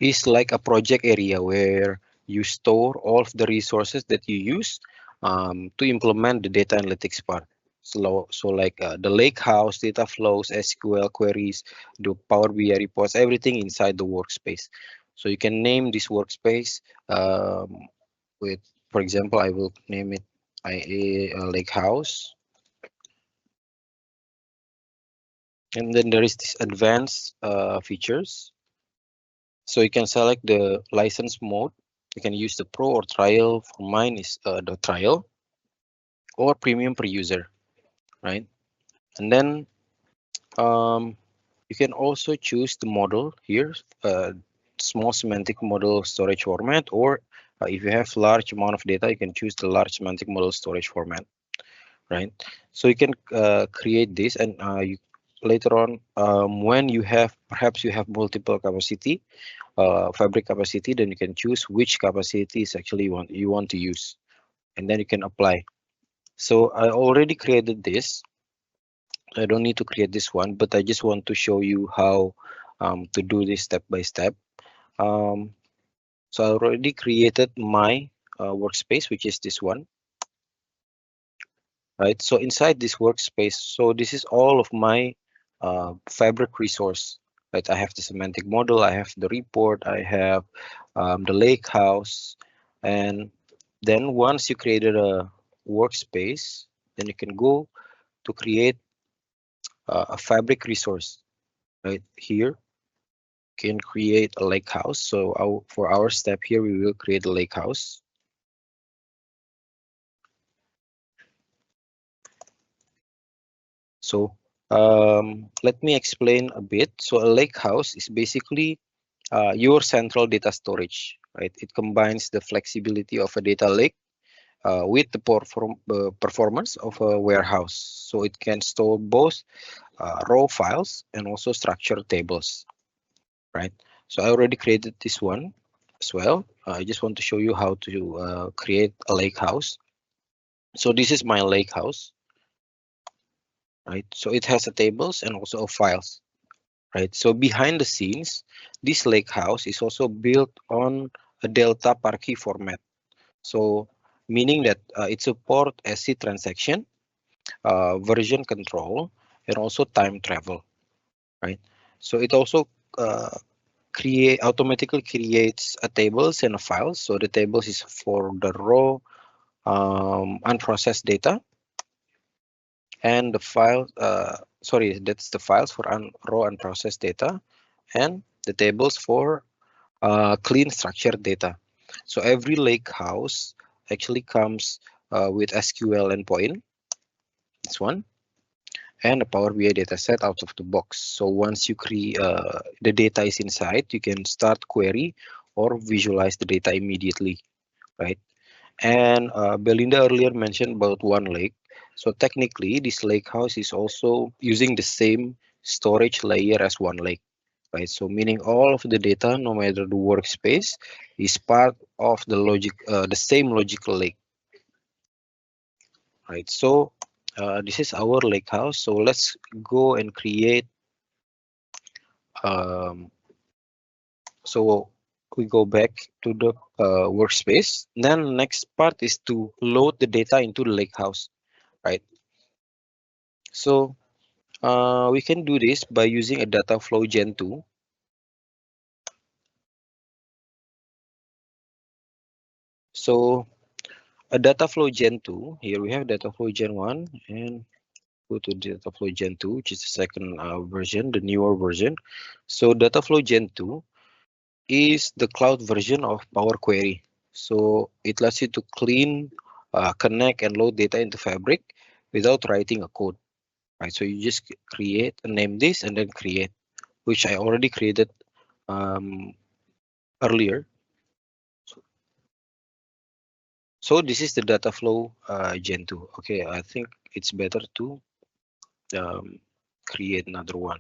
is like a project area where you store all of the resources that you use to implement the data analytics part. So like the lake house, data flows, SQL queries, the Power BI reports, everything inside the workspace. So you can name this workspace with, for example, I will name it IA lake house. And then there is this advanced features. So you can select the license mode. You can use the pro or trial. For mine is the trial or premium per user, right? And then you can also choose the model here, small semantic model storage format, or if you have large amount of data, you can choose the large semantic model storage format, right? So you can create this, and you later on when you have perhaps you have multiple capacity. Fabric capacity, then you can choose which capacity is actually you want to use, and then you can apply. So I already created this. I don't need to create this one, but I just want to show you how to do this step by step. So I already created my workspace, which is this one, right? So inside this workspace, so this is all of my Fabric resource, right? I have the semantic model, I have the report, I have the lake house, and then once you created a workspace, then you can go to create a Fabric resource, right? Here can create a lake house. So for our step here, we will create a lake house. So let me explain a bit. So a lake house is basically your central data storage, right? It combines the flexibility of a data lake with the performance of a warehouse. So it can store both raw files and also structured tables, right? So I already created this one as well. I just want to show you how to create a lake house. So this is my lake house, right? So it has a tables and also files, right? So behind the scenes, this lake house is also built on a Delta Parquet format. So meaning that it support SC transaction, version control, and also time travel, right? So it also automatically creates a tables and a files. So the tables is for the raw unprocessed data, and the file sorry, that's the files for raw unprocessed data, and the tables for clean structured data. So every lake house actually comes with SQL endpoint, this one, and a Power BI dataset out of the box. So once you create the data is inside, you can start query or visualize the data immediately, right? And Belinda earlier mentioned about one lake. So technically, this lake house is also using the same storage layer as one lake, right? So meaning all of the data, no matter the workspace, is part of the same logical lake, right? So this is our lake house. So let's go and create. Um, so we go back to the workspace. Then next part is to load the data into the lake house, right? So we can do this by using a data flow gen 2. So a data flow gen 2, here we have data flow gen 1 and go to data flow gen 2, which is the second version, the newer version. So data flow gen 2 is the cloud version of Power Query. So it lets you to clean, connect and load data into Fabric without writing a code, right? So you just create, name this and then create, which I already created earlier. So this is the data flow gen 2. Okay, I think it's better to um, create another one.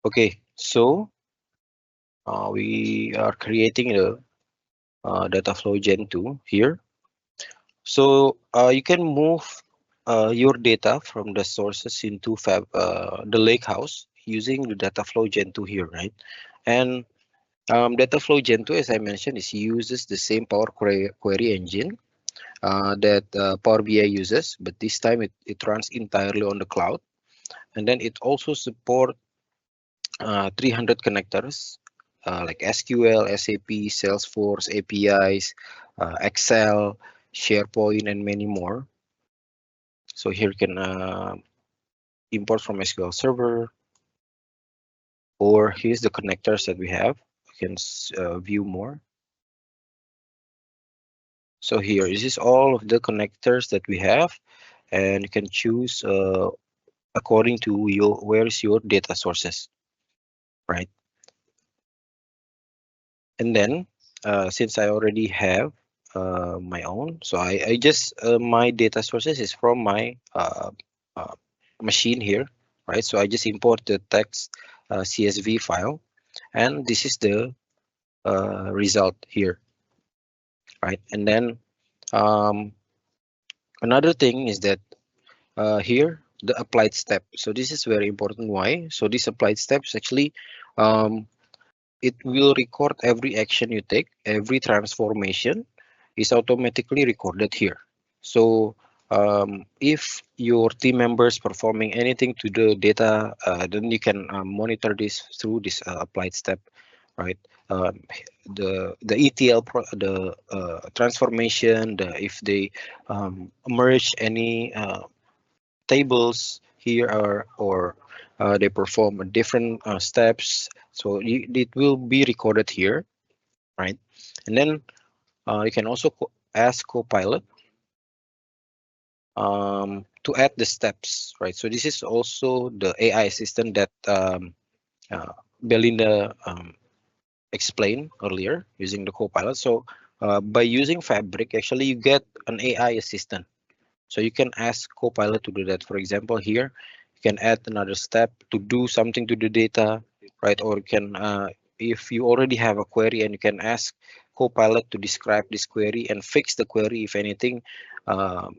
Okay, so we are creating a data flow gen 2 here. So you can move your data from the sources into the lakehouse using the data flow gen 2 here, right? And data flow gen 2, as I mentioned, is uses the same query engine that Power BI uses, but this time it runs entirely on the cloud. And then it also support 300 connectors like SQL, SAP, Salesforce, APIs, Excel, SharePoint, and many more. So here you can import from SQL Server, or here's the connectors that we have. You can view more. So here, this is all of the connectors that we have, and you can choose according to where is your data sources, right? And then since I already have my own, so I just my data sources is from my uh, machine here, right? So I just import the text CSV file, and this is the result here, right? And then um, another thing is that here the applied step. So this is very important. Why? So this applied step is actually um, it will record every action you take, every transformation is automatically recorded here. So if your team members performing anything to the data, then you can monitor this through this applied step, right? Um, the ETL the transformation, if they merge any tables here or they perform different steps, so it will be recorded here, right? And then you can also ask Copilot to add the steps, right? So this is also the AI assistant that Belinda explained earlier using the Copilot. So by using Fabric, actually you get an AI assistant. So you can ask Copilot to do that. For example, here you can add another step to do something to the data, right? Or you can, if you already have a query, and you can ask Copilot to describe this query and fix the query if anything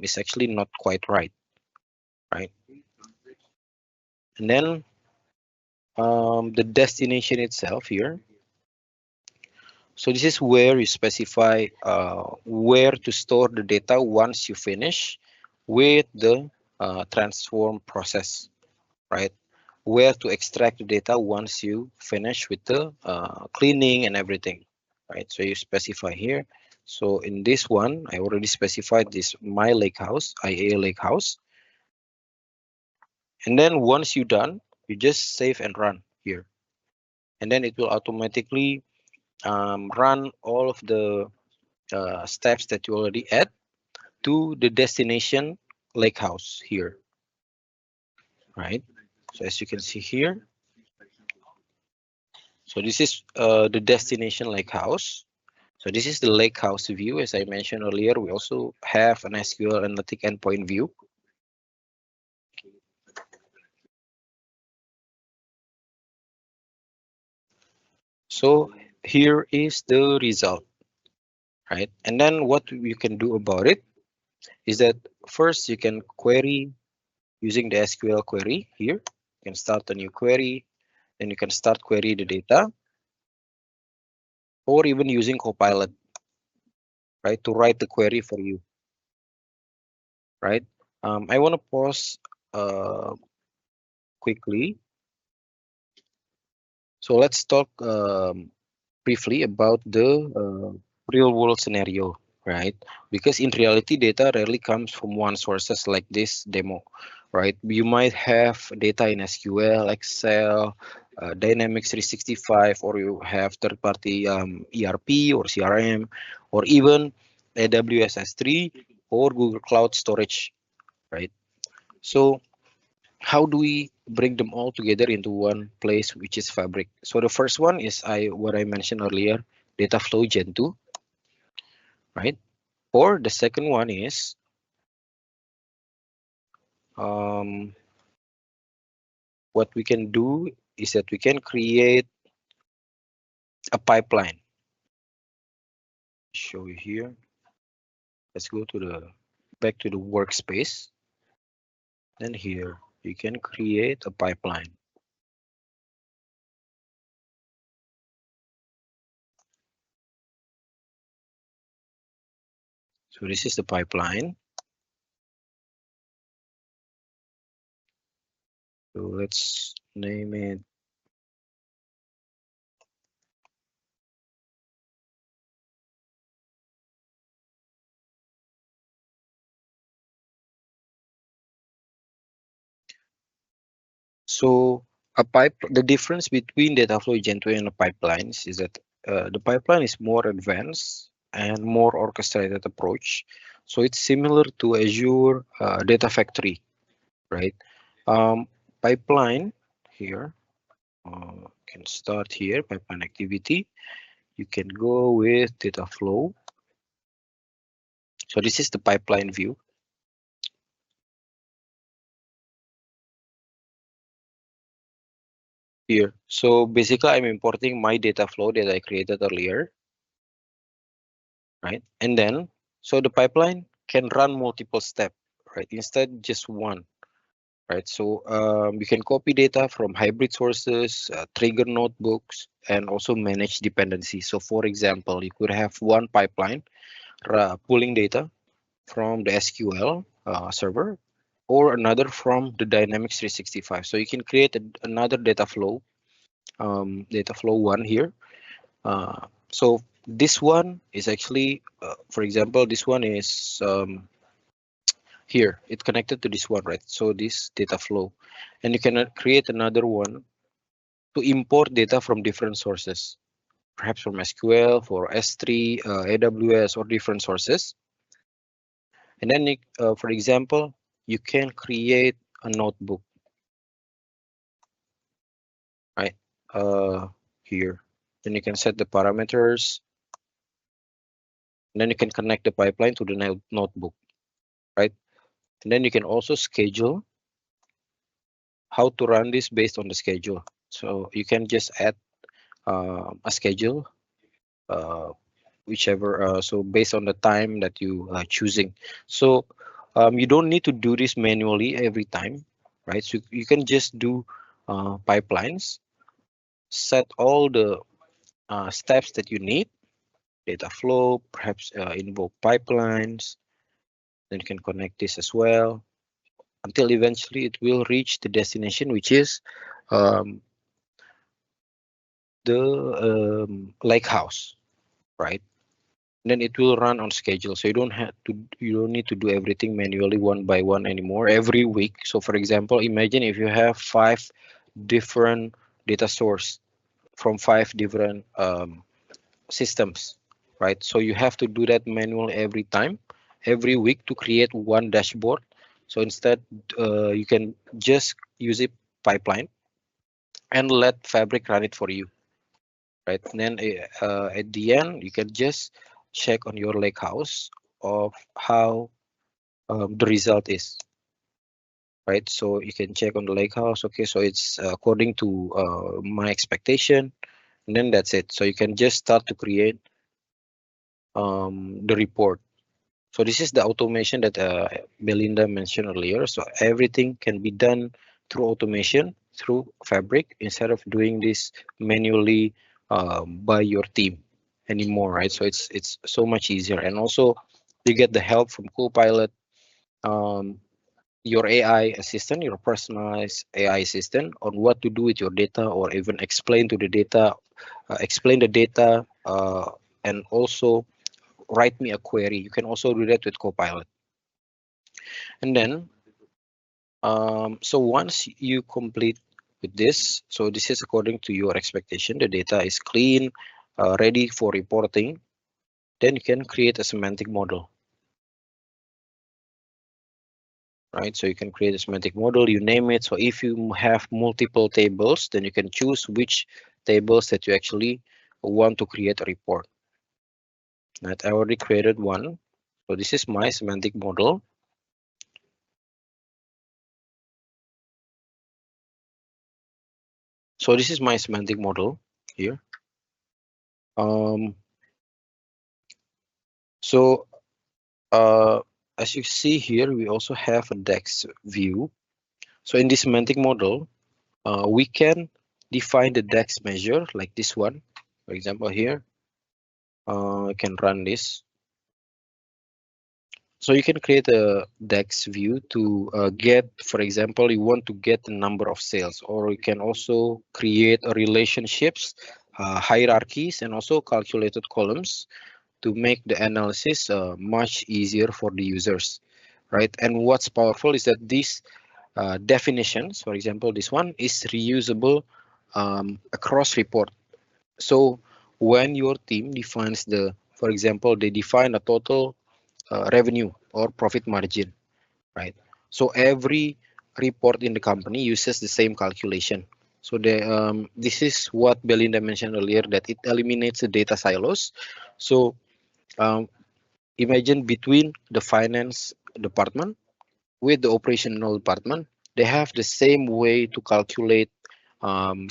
is actually not quite right, right? And then the destination itself here. So this is where you specify where to store the data once you finish with the transform process, right? Where to extract the data once you finish with the cleaning and everything, right? So you specify here. So in this one, I already specified this my lake house, IA lake house. And then once you're done, you just save and run here. And then it will automatically run all of the steps that you already add to the destination lake house here, right? So as you can see here, so this is the destination lake house. So this is the lake house view. As I mentioned earlier, we also have an SQL analytic endpoint view. So here is the result, right? And then what you can do about it is that first you can query using the SQL query here. You can start a new query, then you can start query the data, or even using Copilot, right, to write the query for you, right? I want to pause quickly. So let's talk briefly about the real world scenario, right? Because in reality, data rarely comes from one sources like this demo, right? You might have data in SQL, Excel, Dynamics 365, or you have third-party ERP or CRM, or even AWS S3 or Google Cloud Storage, right? So how do we bring them all together into one place, which is Fabric? So the first one is what I mentioned earlier, data flow gen 2, right? Or the second one is um, what we can do is that we can create a pipeline. Show you here. Let's go to the back to the workspace. Then here you can create a pipeline. So this is the pipeline. So let's name it. So the difference between data flow gen 2 and the pipelines is that the pipeline is more advanced and more orchestrated approach. So it's similar to Azure Data Factory, right? Pipeline here, can start here, pipeline activity. You can go with data flow. So this is the pipeline view. Here. So basically I'm importing my data flow that I created earlier, right? And then, so the pipeline can run multiple steps, right? Instead, just one, right? So you can copy data from hybrid sources, trigger notebooks, and also manage dependencies. So for example, you could have one pipeline pulling data from the SQL server or another from the Dynamics 365. So you can create another data flow one here. So this one is actually, for example, this one is here. It's connected to this one, right? So this data flow, and you can create another one to import data from different sources, perhaps from SQL, for S3, AWS, or different sources. And then, for example, you can create a notebook, right? Here. Then you can set the parameters. And then you can connect the pipeline to the notebook, right? And then you can also schedule how to run this based on the schedule. So you can just add a schedule, whichever, so based on the time that you are choosing. So you don't need to do this manually every time, right? So you can just do pipelines, set all the steps that you need, data flow, perhaps invoke pipelines. Then you can connect this as well until eventually it will reach the destination, which is um, the lake house, right? And then it will run on schedule, so you don't need to do everything manually one by one anymore every week. So for example, imagine if you have 5 different data source from 5 different systems, right? So you have to do that manually every week to create one dashboard. So instead, you can just use a pipeline and let Fabric run it for you, right? And then at the end, you can just check on your lakehouse of how the result is, right? So you can check on the lakehouse. Okay, so it's according to my expectation, and then that's it. So you can just start to create the report. So this is the automation that Belinda mentioned earlier. So everything can be done through automation, through Fabric, instead of doing this manually by your team anymore, right? So it's so much easier, and also you get the help from Copilot, um, your AI assistant, your personalized AI assistant on what to do with your data, or even explain the data, and also write me a query. You can also do that with Copilot. And then, so once you complete with this, so this is according to your expectation, the data is clean, ready for reporting, then you can create a semantic model, right? So you can create a semantic model, you name it. So if you have multiple tables, then you can choose which tables that you actually want to create a report. Right? I already created one. So this is my semantic model. So this is my semantic model here. So as you see here, we also have a DEX view. So in this semantic model, we can define the DEX measure like this one. For example, here, I can run this. So you can create a DEX view to get, for example, you want to get the number of sales, or you can also create a relationships, hierarchies, and also calculated columns to make the analysis much easier for the users, right? And what's powerful is that these definitions, for example, this one is reusable across report. So when your team defines for example, they define a total revenue or profit margin, right? So every report in the company uses the same calculation. So this is what Belinda mentioned earlier, that it eliminates the data silos. So um, imagine between the finance department with the operational department, they have the same way to calculate um,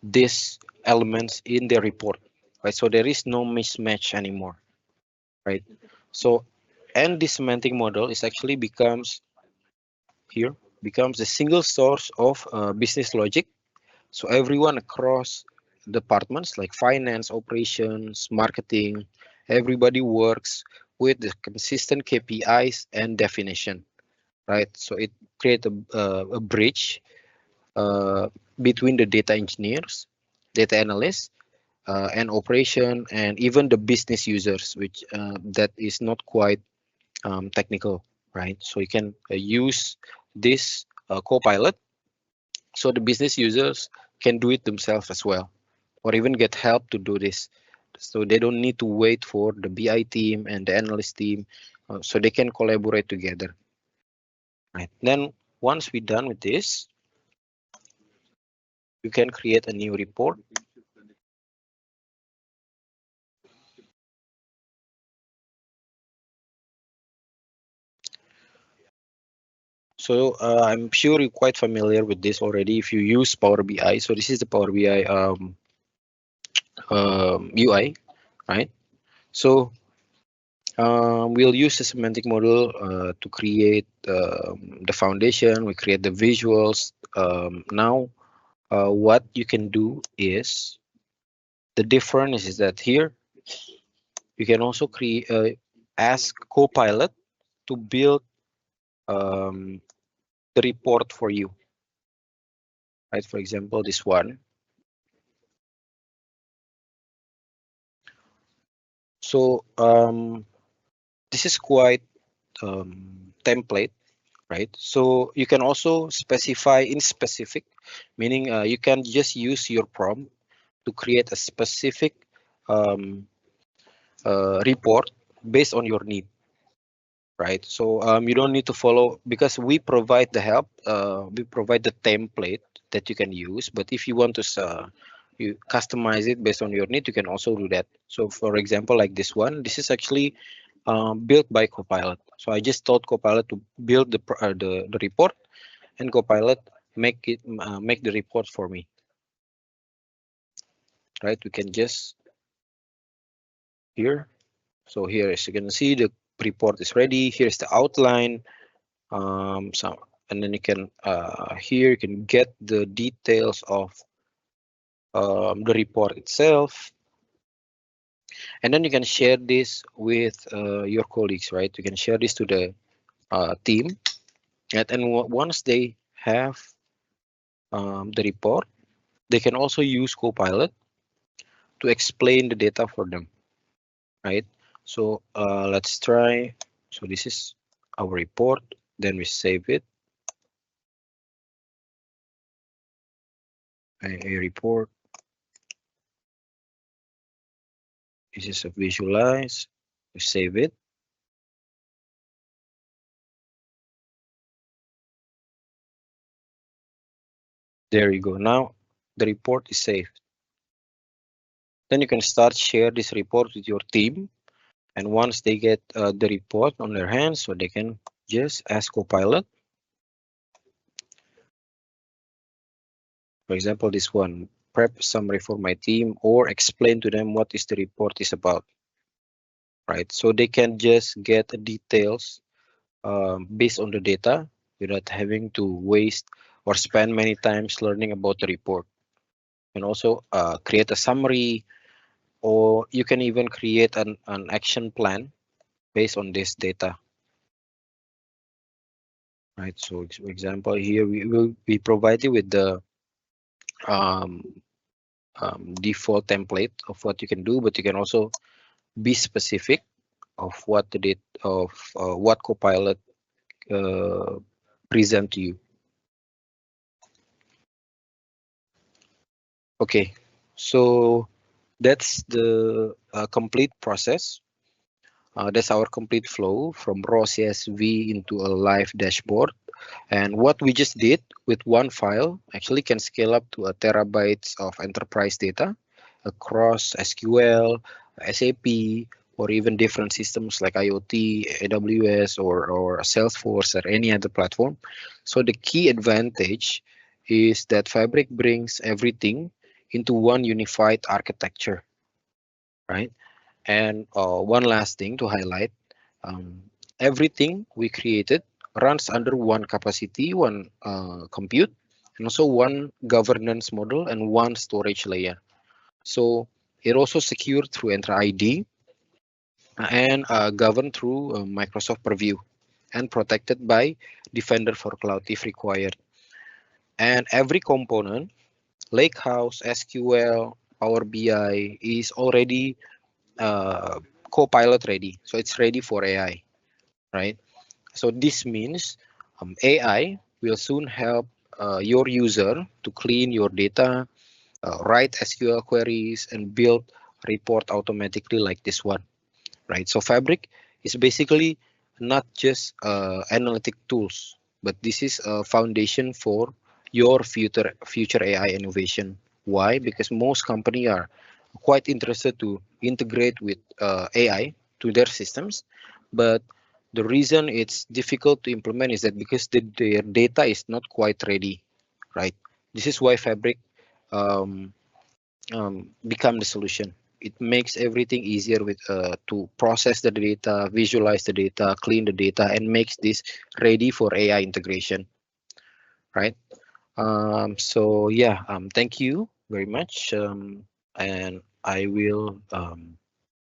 these elements in their report, right? So there is no mismatch anymore, right? So, and this semantic model is actually becomes a single source of business logic. So everyone across departments like finance, operations, marketing, everybody works with the consistent KPIs and definition, right? So it creates a bridge uh, between the data engineers, data analysts, and operation, and even the business users, which that is not quite technical, right? So you can use this Copilot, so the business users can do it themselves as well, or even get help to do this. So they don't need to wait for the BI team and the analyst team, so they can collaborate together, right? Then once we're done with this, you can create a new report. So I'm sure you're quite familiar with this already if you use Power BI. So this is the Power BI UI, right? So we'll use the semantic model to create the foundation. We create the visuals. Now, what you can do is, the difference is that here You can also create ask Copilot to build the report for you. Right, for example, this one. So this is quite template, right? So you can also specify in specific, meaning you can just use your prompt to create a specific report based on your need, right? So you don't need to follow, because we provide the help, we provide the template that you can use. But if you want to you customize it based on your need, you can also do that. So for example, like this one, this is actually built by Copilot. So I just told Copilot to build the report, and Copilot make the report for me. Right? We can just here. So here, as you can see, the report is ready. Here's the outline. So and then you can here you can get the details of the report itself, and then you can share this with your colleagues, right? You can share this to the team, and once they have the report, they can also use Copilot to explain the data for them, right? So let's try. So this is our report, then we save it. A report. This is a visualize. We save it. There you go. Now the report is saved. Then you can start share this report with your team. And once they get the report on their hands, so they can just ask Copilot. For example, this one, prep summary for my team, or explain to them what is the report is about. Right, so they can just get details based on the data without having to waste or spend many times learning about the report. And also create a summary, or you can even create an action plan based on this data. Right, so for example, here we will be provided with the default template of what you can do, but you can also be specific of what the date of what Copilot present to you. Okay, so that's the complete process. That's our complete flow from raw CSV into a live dashboard. And what we just did with one file actually can scale up to a terabytes of enterprise data across SQL, SAP, or even different systems like IoT, AWS, or Salesforce, or any other platform. So the key advantage is that Fabric brings everything into one unified architecture, right? And one last thing to highlight, everything we created runs under one capacity, one compute, and also one governance model and one storage layer. So it also secured through Entra ID and governed through Microsoft Purview and protected by Defender for Cloud if required. And every component, Lakehouse, SQL, Power BI is already Copilot ready. So it's ready for AI, right? So this means AI will soon help your user to clean your data, write SQL queries, and build report automatically like this one, right? So Fabric is basically not just analytic tools, but this is a foundation for your future AI innovation. Why? Because most companies are quite interested to integrate with AI to their systems, but the reason it's difficult to implement is that because their data is not quite ready, right? This is why Fabric um, become the solution. It makes everything easier with to process the data, visualize the data, clean the data, and makes this ready for AI integration, right? So yeah, thank you very much, and I will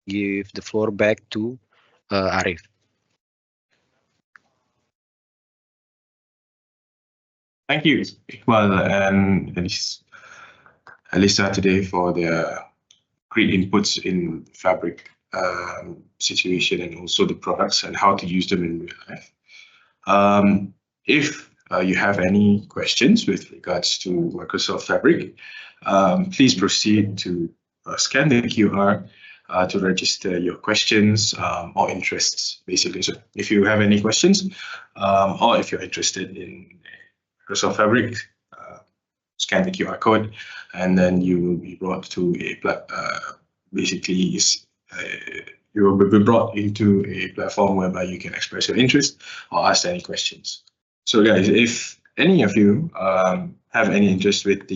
give the floor back to Arif. Thank you, Iqbal and Alisa today for their great inputs in Fabric situation and also the products and how to use them in real life. If you have any questions with regards to Microsoft Fabric, please proceed to scan the QR to register your questions or interests, basically. So if you have any questions or if you're interested in Microsoft Fabric, scan the QR code, and then you will be brought to you will be brought into a platform whereby you can express your interest or ask any questions. So guys, if any of you have any interest with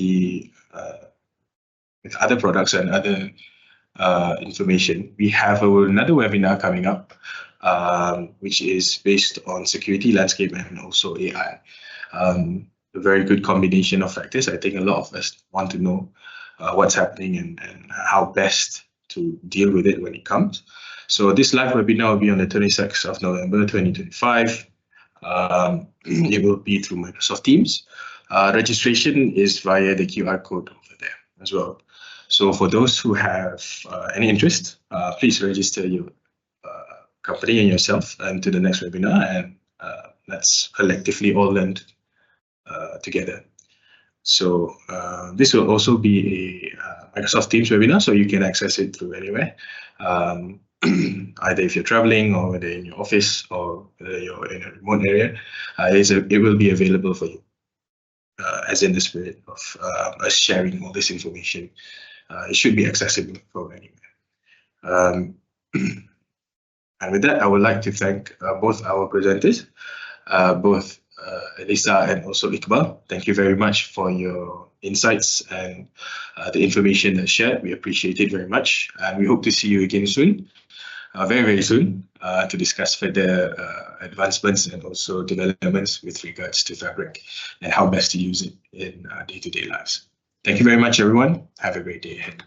with other products and other information, we have another webinar coming up, which is based on security landscape and also AI. A very good combination of factors. I think a lot of us want to know what's happening and how best to deal with it when it comes. So this live webinar will be on the 26th of November 2025. It will be through Microsoft Teams. Registration is via the QR code over there as well. So for those who have any interest, please register your company and yourself into the next webinar, and let's collectively all learn together. So this will also be a Microsoft Teams webinar, so you can access it through anywhere, either if you're traveling or whether in your office or whether you're in a remote area. It will be available for you, as in the spirit of us sharing all this information. It should be accessible from anywhere. And with that, I would like to thank both our presenters, both Elisa and also Iqbal. Thank you very much for your insights and the information that's shared. We appreciate it very much. And we hope to see you again soon, very, very soon, to discuss further advancements and also developments with regards to Fabric and how best to use it in day-to-day lives. Thank you very much, everyone. Have a great day ahead.